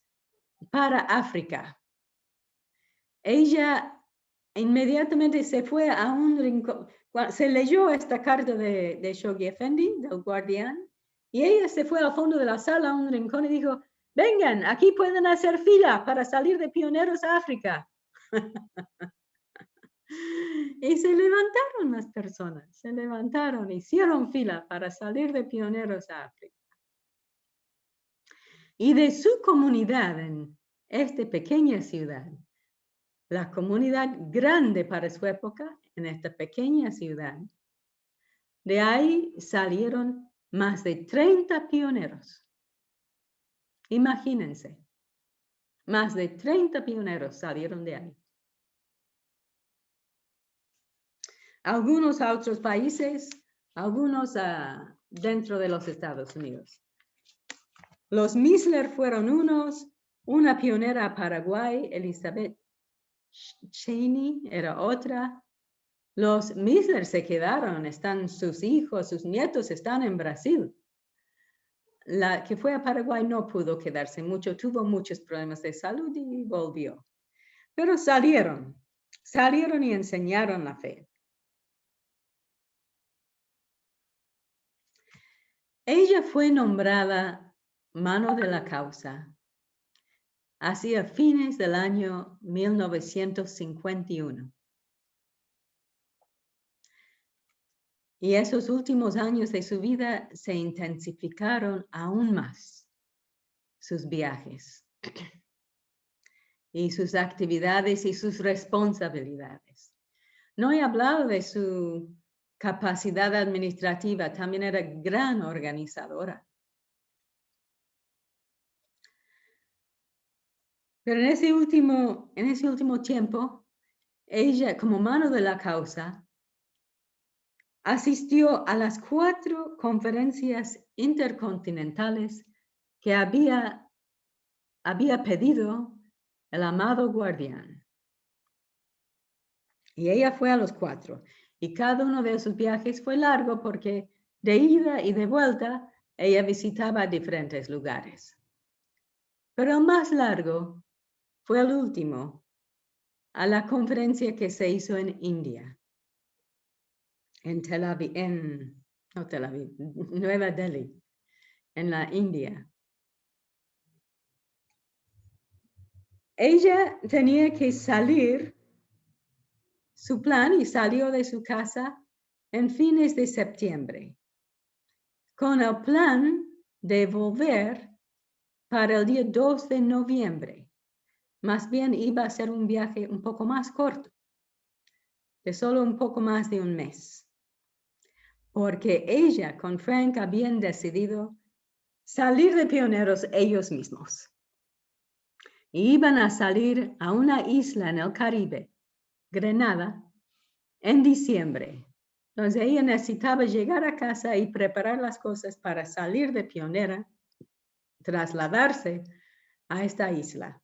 para África. Ella inmediatamente se fue a un rincón, se leyó esta carta de Shoghi Effendi, del guardián, y ella se fue al fondo de la sala a un rincón y dijo, vengan, aquí pueden hacer fila para salir de pioneros a África. Y se levantaron las personas, se levantaron, hicieron fila para salir de pioneros a África. Y de su comunidad en esta pequeña ciudad, la comunidad grande para su época, en esta pequeña ciudad, de ahí salieron más de 30 pioneros. Imagínense, más de 30 pioneros salieron de ahí. Algunos a otros países, algunos dentro de los Estados Unidos. Los Misler fueron unos, una pionera a Paraguay, Elizabeth Cheney era otra. Los Misler se quedaron, están sus hijos, sus nietos están en Brasil. La que fue a Paraguay no pudo quedarse mucho, tuvo muchos problemas de salud y volvió. Pero salieron y enseñaron la fe. Ella fue nombrada mano de la causa hacia fines del año 1951. Y esos últimos años de su vida se intensificaron aún más sus viajes y sus actividades y sus responsabilidades. No he hablado de su capacidad administrativa, también era gran organizadora. Pero en ese último tiempo, ella, como mano de la causa, asistió a las 4 conferencias intercontinentales que había pedido el amado guardián. Y ella fue a los 4. Y cada uno de esos viajes fue largo porque de ida y de vuelta ella visitaba diferentes lugares. Pero el más largo fue el último, a la conferencia que se hizo en India, en Nueva Delhi, en la India. Ella tenía que salir, su plan, y salió de su casa en fines de septiembre, con el plan de volver para el día 2 de noviembre. Más bien iba a ser un viaje un poco más corto, de solo un poco más de un mes, porque ella con Frank habían decidido salir de pioneros ellos mismos. Y iban a salir a una isla en el Caribe, Grenada, en diciembre. Entonces ella necesitaba llegar a casa y preparar las cosas para salir de pionera, trasladarse a esta isla.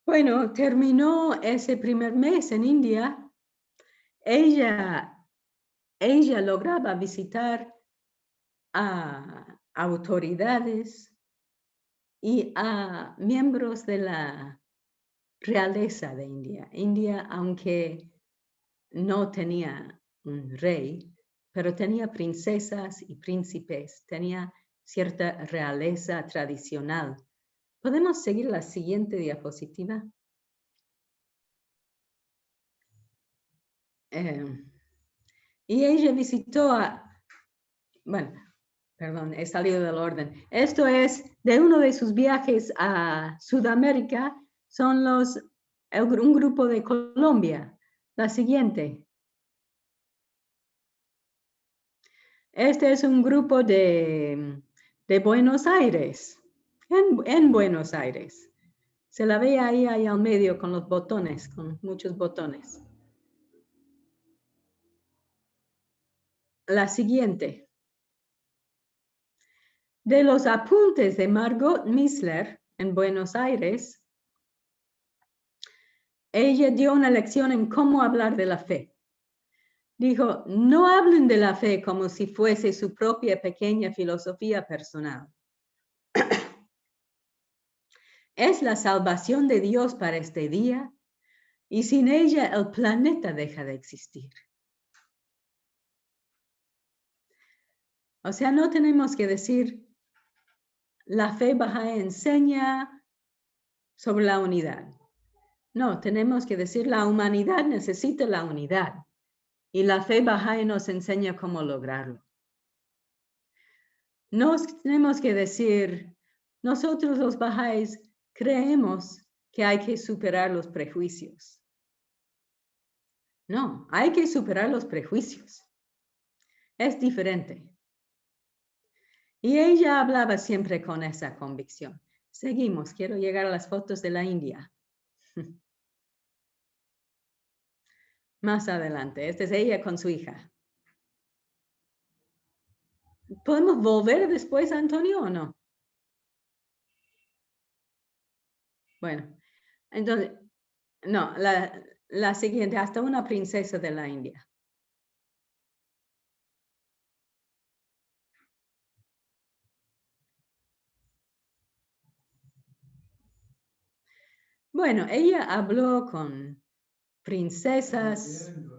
Bueno, terminó ese primer mes en India. Ella lograba visitar a autoridades y a miembros de la realeza de India. India, aunque no tenía un rey, pero tenía princesas y príncipes, tenía cierta realeza tradicional. ¿Podemos seguir la siguiente diapositiva? Y ella visitó perdón, he salido del orden. Esto es de uno de sus viajes a Sudamérica, son un grupo de Colombia. La siguiente. Este es un grupo de Buenos Aires, en Buenos Aires. Se la ve ahí al medio con los botones, con muchos botones. La siguiente. De los apuntes de Margot Missler en Buenos Aires, ella dio una lección en cómo hablar de la fe. Dijo, no hablen de la fe como si fuese su propia pequeña filosofía personal. Es la salvación de Dios para este día y sin ella el planeta deja de existir. O sea, no tenemos que decir, la fe bahá'í enseña sobre la unidad. No, tenemos que decir, la humanidad necesita la unidad y la fe bahá'í nos enseña cómo lograrlo. No tenemos que decir, nosotros los bahá'ís creemos que hay que superar los prejuicios. No, hay que superar los prejuicios. Es diferente. Y ella hablaba siempre con esa convicción. Seguimos, quiero llegar a las fotos de la India. Más adelante, esta es ella con su hija. ¿Podemos volver después, Antonio, o no? Bueno, entonces, no, la siguiente, hasta una princesa de la India. Bueno, ella habló con princesas. En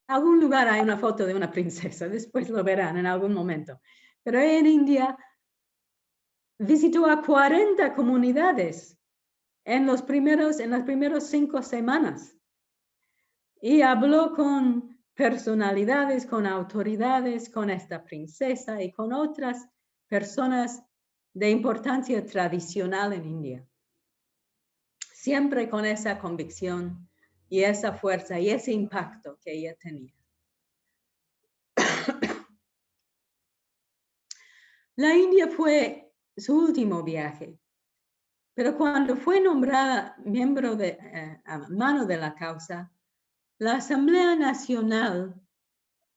algún lugar hay una foto de una princesa, después lo verán en algún momento. Pero en India visitó a 40 comunidades en las primeras 5 semanas y habló con personalidades, con autoridades, con esta princesa y con otras personas de importancia tradicional en India. Siempre con esa convicción y esa fuerza y ese impacto que ella tenía. La India fue su último viaje, pero cuando fue nombrada miembro a mano de la causa, la Asamblea Nacional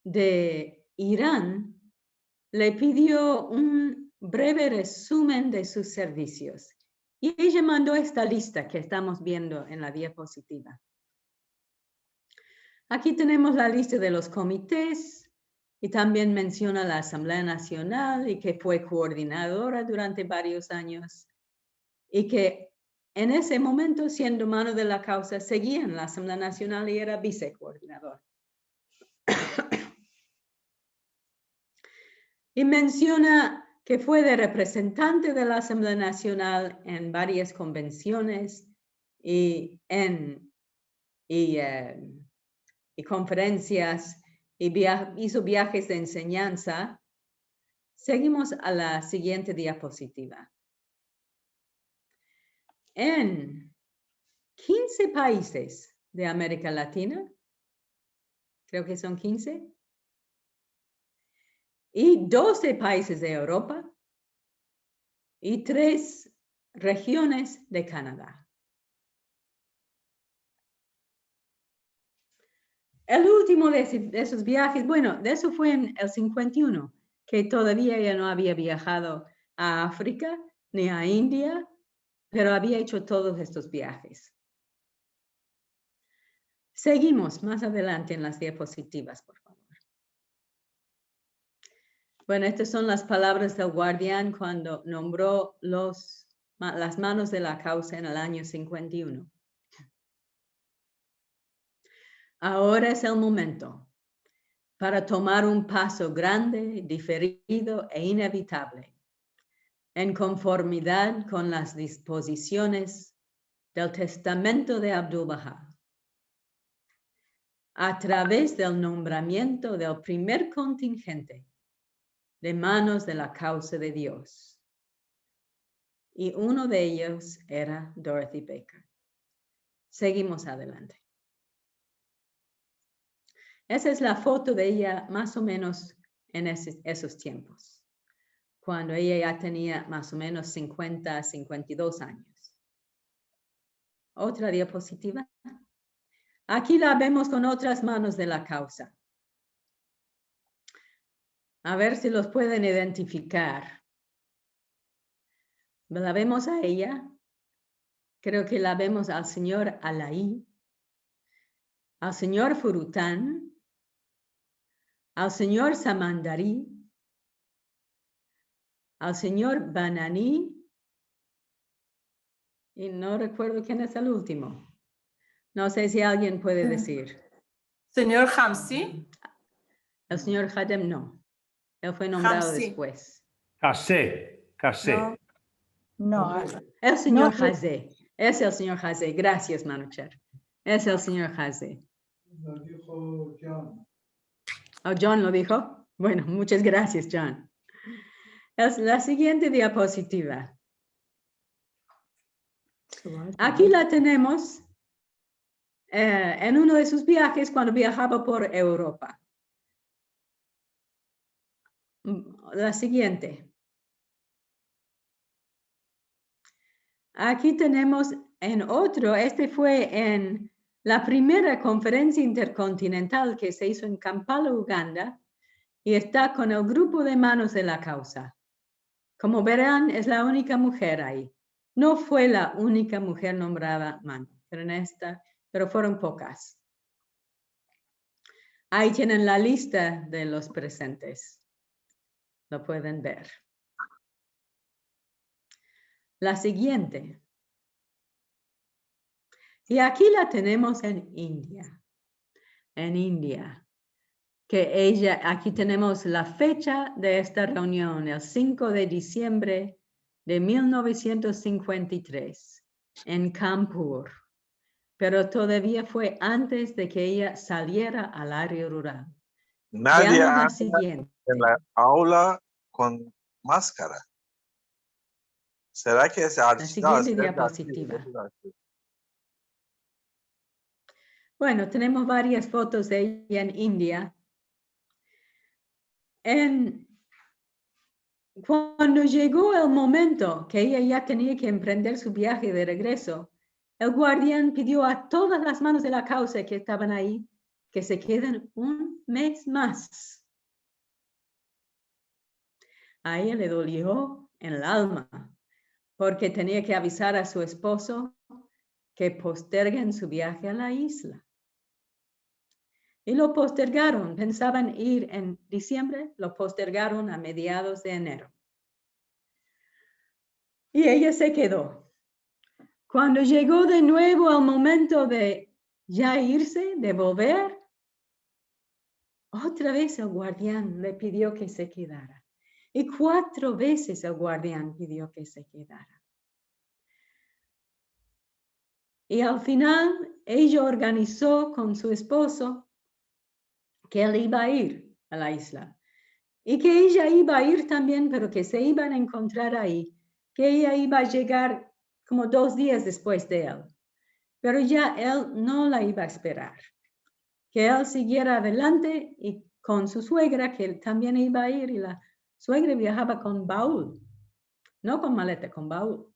de Irán le pidió un breve resumen de sus servicios y ella mandó esta lista que estamos viendo en la diapositiva. Aquí tenemos la lista de los comités y también menciona la Asamblea Nacional y que fue coordinadora durante varios años y que en ese momento, siendo mano de la causa, seguía en la Asamblea Nacional y era vicecoordinador. Y menciona que fue de representante de la Asamblea Nacional en varias convenciones y conferencias y hizo viajes de enseñanza. Seguimos a la siguiente diapositiva. En 15 países de América Latina, creo que son 15, y 12 países de Europa y 3 regiones de Canadá. El último de esos viajes, bueno, de eso fue en el 51, que todavía ya no había viajado a África ni a India, pero había hecho todos estos viajes. Seguimos más adelante en las diapositivas, por favor. Bueno, estas son las palabras del guardián cuando nombró las manos de la causa en el año 51. Ahora es el momento para tomar un paso grande, diferido e inevitable, en conformidad con las disposiciones del testamento de Abdu'l-Bahá, a través del nombramiento del primer contingente de manos de la causa de Dios. Y uno de ellos era Dorothy Baker. Seguimos adelante. Esa es la foto de ella más o menos en esos tiempos, cuando ella ya tenía más o menos 50, 52 años. Otra diapositiva. Aquí la vemos con otras manos de la causa. A ver si los pueden identificar. La vemos a ella. Creo que la vemos al señor Alaí, al señor Furután, al señor Samandarí, al señor Bananí, y no recuerdo quién es el último. No sé si alguien puede decir. Señor Hamsi. El señor Hadem no. Él fue nombrado Hamsi. después. Casé. No, El señor No, Hazé. Es el señor Hazé. Gracias, Manucher. Es el señor Hazé. Lo dijo John. Oh, John lo dijo. Bueno, muchas gracias, John. La siguiente diapositiva. Aquí la tenemos en uno de sus viajes cuando viajaba por Europa. La siguiente. Aquí tenemos en otro, este fue en la primera conferencia intercontinental que se hizo en Kampala, Uganda, y está con el grupo de manos de la causa. Como verán, es la única mujer ahí. No fue la única mujer nombrada mano, pero fueron pocas. Ahí tienen la lista de los presentes. Lo pueden ver. La siguiente. Y aquí la tenemos en India. En India. Que ella, aquí tenemos la fecha de esta reunión, el 5 de diciembre de 1953, en Kanpur. Pero todavía fue antes de que ella saliera al área rural. Nadie Veamos la anda siguiente. en la aula con máscara. ¿Será que es La siguiente diapositiva. Bueno, tenemos varias fotos de ella en India. Cuando llegó el momento que ella ya tenía que emprender su viaje de regreso, el guardián pidió a todas las manos de la causa que estaban ahí que se queden un mes más. A ella le dolió en el alma porque tenía que avisar a su esposo que posterguen su viaje a la isla. Y lo postergaron. Pensaban ir en diciembre, lo postergaron a mediados de enero. Y ella se quedó. Cuando llegó de nuevo al momento de ya irse, de volver, otra vez el guardián le pidió que se quedara. Y 4 veces el guardián pidió que se quedara. Y al final, ella organizó con su esposo que él iba a ir a la isla. Y que ella iba a ir también, pero que se iban a encontrar ahí. Que ella iba a llegar como 2 días después de él. Pero ya él no la iba a esperar. Que él siguiera adelante y con su suegra, que él también iba a ir. Y la suegra viajaba con baúl. No con maleta, con baúl.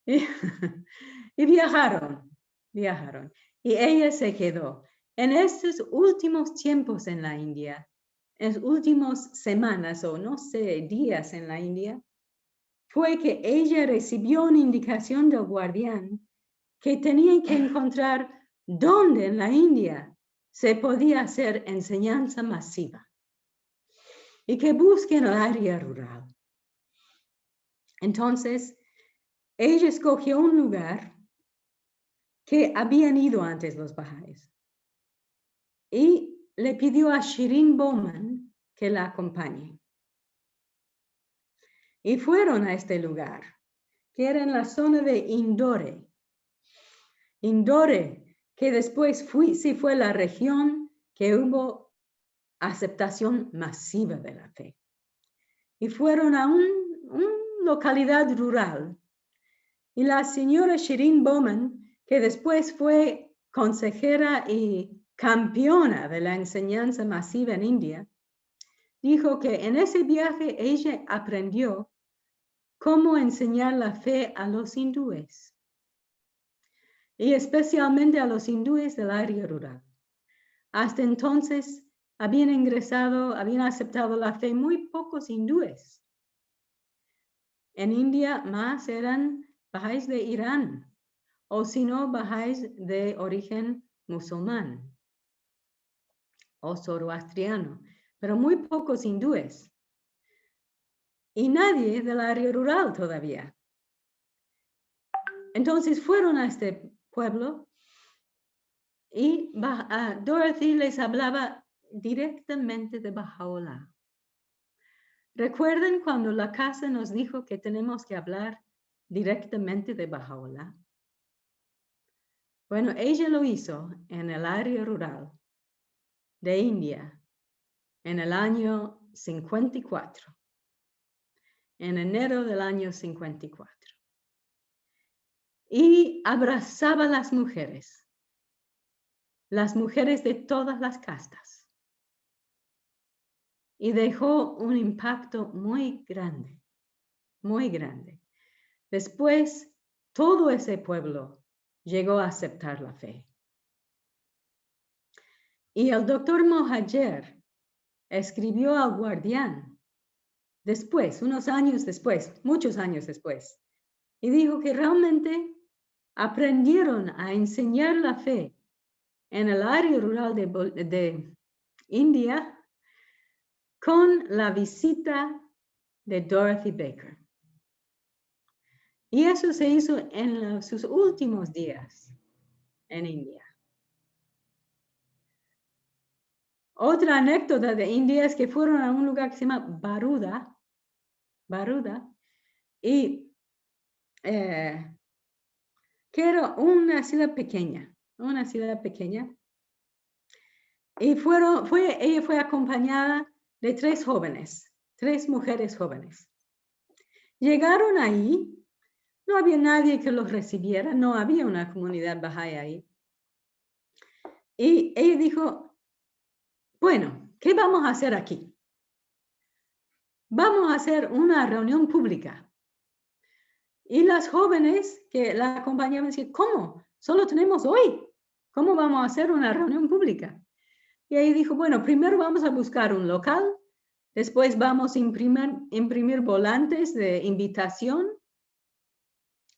y viajaron. Y ella se quedó. En estos últimos tiempos en la India, en las últimas semanas o no sé, días en la India, fue que ella recibió una indicación del guardián que tenía que encontrar dónde en la India se podía hacer enseñanza masiva y que busquen el área rural. Entonces, ella escogió un lugar que habían ido antes los bahá'ís. Y le pidió a Shirin Bowman que la acompañe. Y fueron a este lugar, que era en la zona de Indore. Indore, que después sí fue la región que hubo aceptación masiva de la fe. Y fueron a una localidad rural. Y la señora Shirin Bowman, que después fue consejera y campeona de la enseñanza masiva en India, dijo que en ese viaje ella aprendió cómo enseñar la fe a los hindúes, y especialmente a los hindúes del área rural. Hasta entonces habían aceptado la fe muy pocos hindúes. En India más eran bahá'ís de Irán, o si no, bahá'ís de origen musulmán o zoroastriano, pero muy pocos hindúes. Y nadie del área rural todavía. Entonces fueron a este pueblo y Dorothy les hablaba directamente de Baha'u'lláh. ¿Recuerdan cuando la casa nos dijo que tenemos que hablar directamente de Baha'u'lláh? Bueno, ella lo hizo en el área rural de India en el año 54, en enero del año 54. Y abrazaba a las mujeres de todas las castas. Y dejó un impacto muy grande, muy grande. Después, todo ese pueblo llegó a aceptar la fe. Y el doctor Mohajer escribió al Guardián después, unos años después, muchos años después, y dijo que realmente aprendieron a enseñar la fe en el área rural de India con la visita de Dorothy Baker. Y eso se hizo en sus últimos días en India. Otra anécdota de India es que fueron a un lugar que se llama Baruda, y que era una ciudad pequeña, y ella fue acompañada de tres mujeres jóvenes. Llegaron ahí, no había nadie que los recibiera, no había una comunidad bahá'í ahí. Y ella dijo, bueno, ¿qué vamos a hacer aquí? Vamos a hacer una reunión pública. Y las jóvenes que la acompañaban decían, ¿cómo? Solo tenemos hoy. ¿Cómo vamos a hacer una reunión pública? Y ella dijo, bueno, primero vamos a buscar un local, después vamos a imprimir volantes de invitación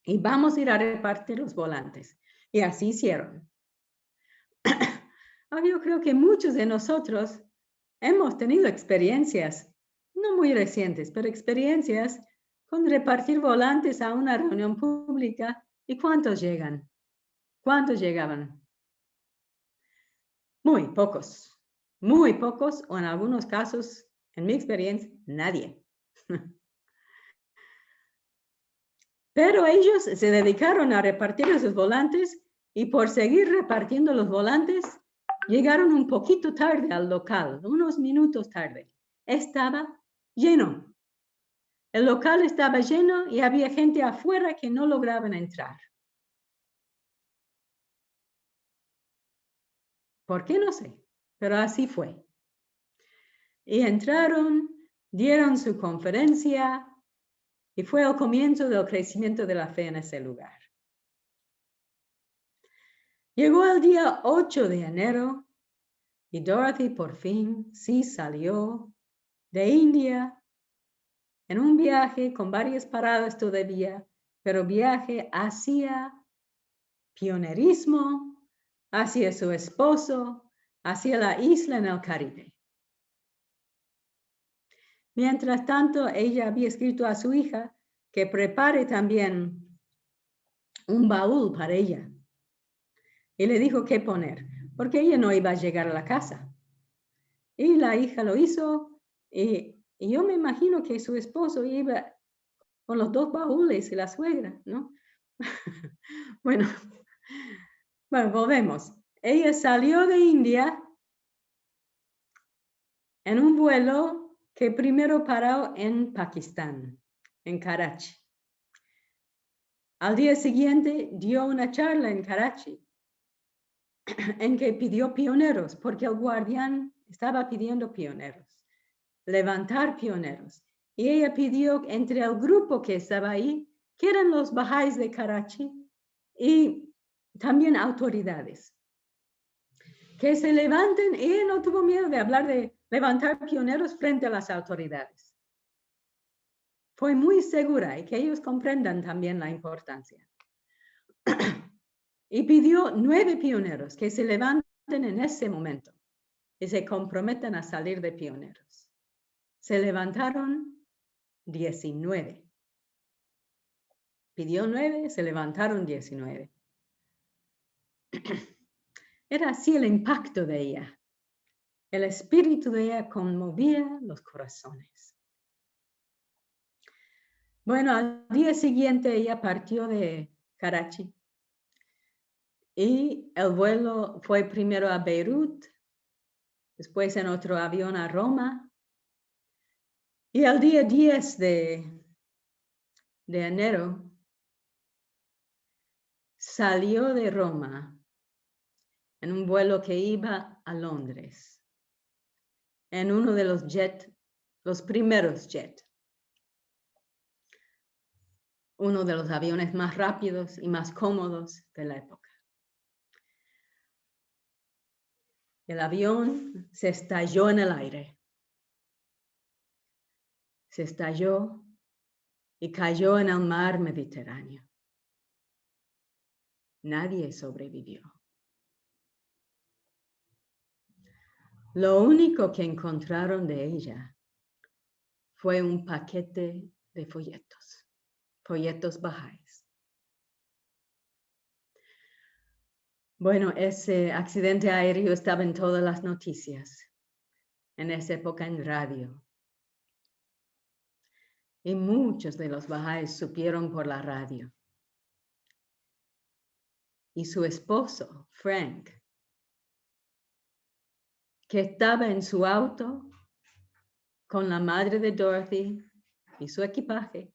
y vamos a ir a repartir los volantes. Y así hicieron. Yo creo que muchos de nosotros hemos tenido experiencias, no muy recientes, pero experiencias con repartir volantes a una reunión pública. ¿Y cuántos llegan? ¿Cuántos llegaban? Muy pocos, o en algunos casos, en mi experiencia, nadie. Pero ellos se dedicaron a repartir esos volantes y por seguir repartiendo los volantes, llegaron un poquito tarde al local, unos minutos tarde. Estaba lleno. El local estaba lleno y había gente afuera que no lograban entrar. ¿Por qué? No sé, pero así fue. Y entraron, dieron su conferencia y fue el comienzo del crecimiento de la fe en ese lugar. Llegó el día 8 de enero y Dorothy por fin sí salió de India en un viaje con varias paradas todavía, pero viaje hacia pionerismo, hacia su esposo, hacia la isla en el Caribe. Mientras tanto, ella había escrito a su hija que prepare también un baúl para ella. Y le dijo qué poner, porque ella no iba a llegar a la casa. Y la hija lo hizo, y yo me imagino que su esposo iba con los dos baúles y la suegra, ¿no? Bueno, volvemos. Ella salió de India en un vuelo que primero paró en Pakistán, en Karachi. Al día siguiente dio una charla en Karachi. en que pidió pioneros, porque el guardián estaba pidiendo pioneros, levantar pioneros. Y ella pidió entre el grupo que estaba ahí, que eran los Bahá'ís de Karachi, y también autoridades, que se levanten. Ella no tuvo miedo de hablar de levantar pioneros frente a las autoridades. Fue muy segura y que ellos comprendan también la importancia. Y pidió 9 pioneros que se levanten en ese momento y se comprometan a salir de pioneros. Se levantaron 19. Pidió 9, se levantaron 19. Era así el impacto de ella. El espíritu de ella conmovía los corazones. Bueno, al día siguiente ella partió de Karachi y el vuelo fue primero a Beirut, después en otro avión a Roma, y el día 10 de enero salió de Roma en un vuelo que iba a Londres, en uno de los jets, los primeros jets, uno de los aviones más rápidos y más cómodos de la época. El avión se estalló en el aire. Se estalló y cayó en el mar Mediterráneo. Nadie sobrevivió. Lo único que encontraron de ella fue un paquete de folletos Bahá'ís. Bueno, ese accidente aéreo estaba en todas las noticias, en esa época en radio. Y muchos de los Bahá'ís supieron por la radio. Y su esposo, Frank, que estaba en su auto con la madre de Dorothy y su equipaje,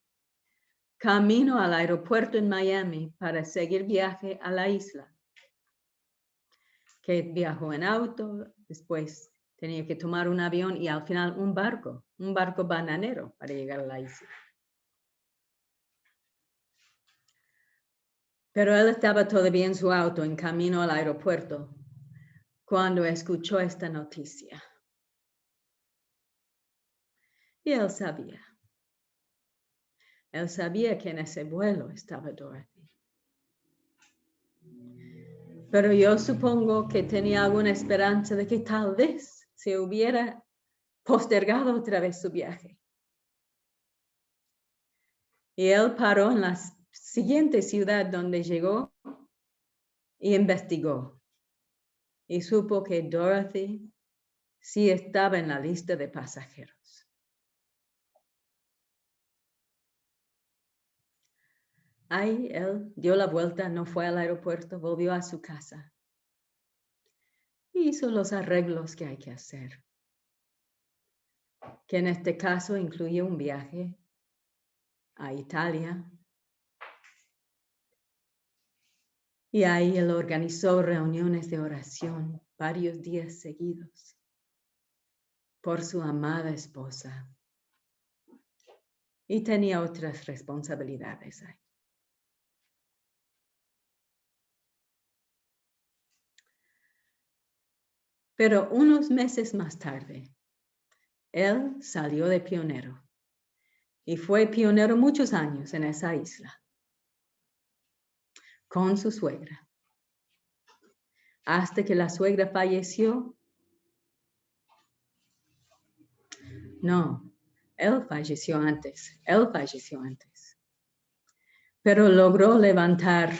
camino al aeropuerto en Miami para seguir viaje a la isla. Que viajó en auto, después tenía que tomar un avión y al final un barco bananero para llegar a la isla. Pero él estaba todavía en su auto en camino al aeropuerto cuando escuchó esta noticia. Y él sabía que en ese vuelo estaba Dorothy. Pero yo supongo que tenía alguna esperanza de que tal vez se hubiera postergado otra vez su viaje. Y él paró en la siguiente ciudad donde llegó y investigó. Y supo que Dorothy sí estaba en la lista de pasajeros. Ahí él dio la vuelta, no fue al aeropuerto, volvió a su casa. Y hizo los arreglos que hay que hacer. Que en este caso incluye un viaje a Italia. Y ahí él organizó reuniones de oración varios días seguidos por su amada esposa. Y tenía otras responsabilidades ahí. Pero unos meses más tarde, él salió de pionero y fue pionero muchos años en esa isla con su suegra. Hasta que la suegra falleció. No, él falleció antes. Pero logró levantar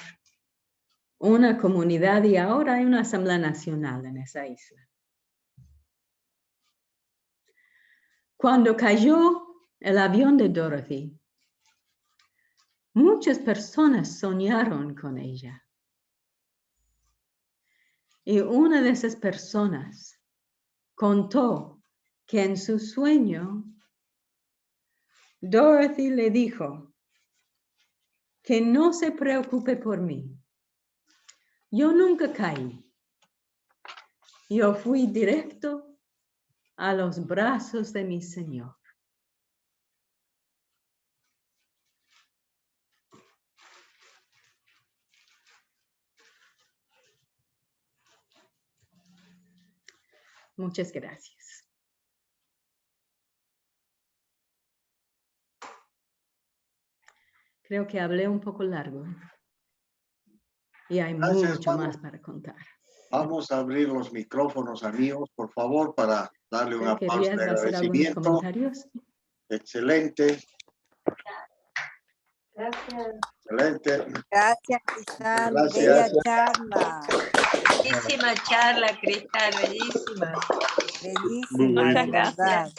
una comunidad y ahora hay una asamblea nacional en esa isla. Cuando cayó el avión de Dorothy, muchas personas soñaron con ella. Y una de esas personas contó que en su sueño Dorothy le dijo que no se preocupe por mí. Yo nunca caí. yo fui directo a los brazos de mi Señor. Muchas gracias. Creo que hablé un poco largo y hay Gracias, mucho Pablo. más para contar. Vamos a abrir los micrófonos, amigos, por favor, para darle un aplauso ¿Querías de hacer algunos agradecimiento. comentarios? Excelente, Gracias. excelente. Gracias, Cristal. Gracias. Bella charla. Bellísima charla, Cristal, bellísima. Bellísima, Muchas de gracias. verdad.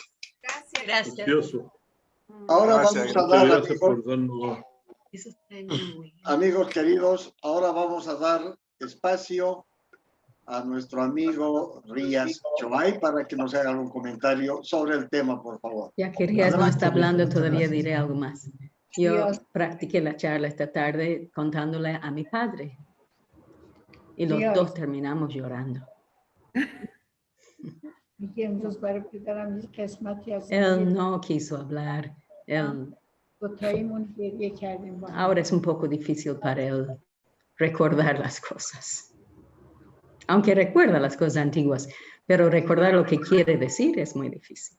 Gracias. Precioso. Ahora Gracias, vamos a Muchas dar, gracias amigos, por darnos. Eso está muy amigos queridos, ahora vamos a dar espacio a nuestro amigo Rías Choay para que nos haga un comentario sobre el tema, por favor. Ya que Rías no Adelante, está hablando, Rías. todavía diré algo más. Yo Dios. practiqué la charla esta tarde contándole a mi padre. Y los Dios. dos terminamos llorando. میگم روز برای پدرم یک قسمتی از Él no quiso hablar. Él, دوتاییمون گریه کردیم با هم. ahora es un poco difícil para él recordar las cosas. Aunque recuerda las cosas antiguas, pero recordar lo que quiere decir es muy difícil.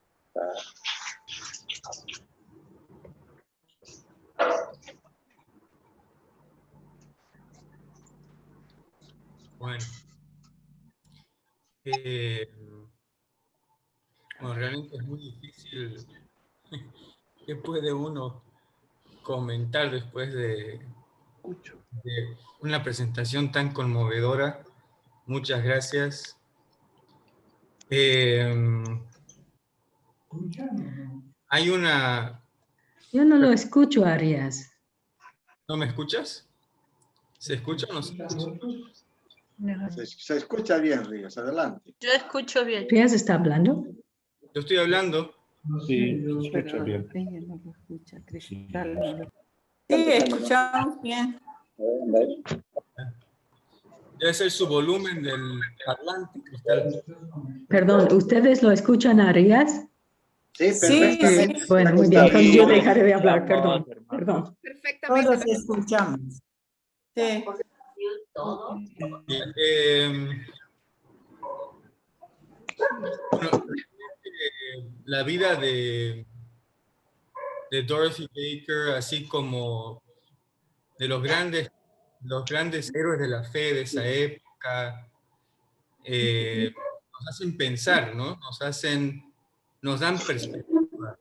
Bueno, bueno, realmente es muy difícil. ¿Qué puede uno comentar después de una presentación tan conmovedora? Muchas gracias. Hay una... Yo no lo escucho, Arias. ¿No me escuchas? ¿Se escucha o no se escucha? Se escucha bien, Rías, adelante. Yo escucho bien. ¿Rías está hablando? Yo estoy hablando. Sí, se escucha bien. Ella no lo escucha, Cristal no lo Sí, escuchamos bien. Debe ser su volumen del parlante, Cristal. Perdón, ¿ustedes lo escuchan a Arias? Sí, Sí, perfectamente. sí. Bueno, muy bien, entonces yo dejaré de hablar, perdón, perdón. Todos escuchamos. Sí. Bien, bueno, la vida de Dorothy Baker, así como de los grandes héroes de la fe de esa época, nos hacen pensar, ¿no? Nos dan perspectiva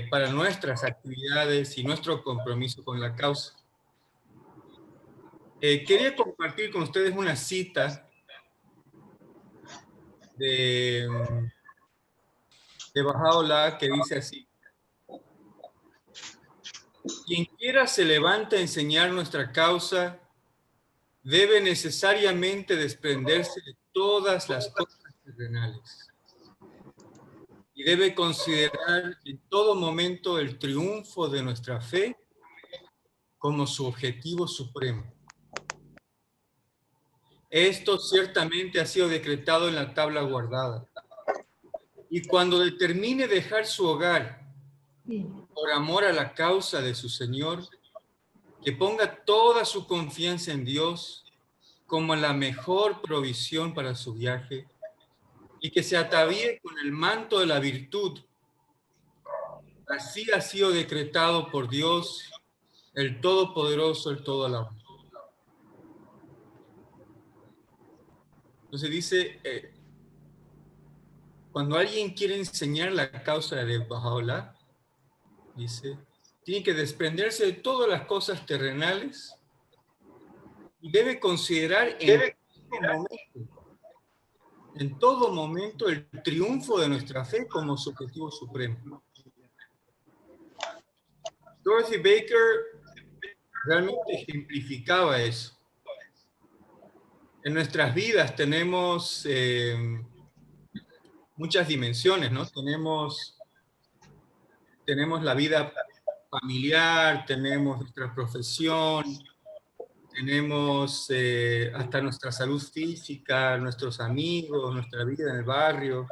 para nuestras actividades y nuestro compromiso con la causa. Quería compartir con ustedes una cita de Baha'u'lláh que dice así: quien quiera se levanta a enseñar nuestra causa debe necesariamente desprenderse de todas las cosas terrenales y debe considerar en todo momento el triunfo de nuestra fe como su objetivo supremo. Esto ciertamente ha sido decretado en la tabla guardada. Y cuando determine dejar su hogar por amor a la causa de su Señor, que ponga toda su confianza en Dios como la mejor provisión para su viaje y que se atavíe con el manto de la virtud. Así ha sido decretado por Dios, el Todopoderoso, el Todo Alabado. Entonces dice, cuando alguien quiere enseñar la causa de Baha'u'lláh, dice, tiene que desprenderse de todas las cosas terrenales y debe considerar en todo momento el triunfo de nuestra fe como su objetivo supremo. Dorothy Baker realmente ejemplificaba eso. En nuestras vidas tenemos muchas dimensiones, ¿no? Tenemos la vida familiar, tenemos nuestra profesión, tenemos hasta nuestra salud física, nuestros amigos, nuestra vida en el barrio.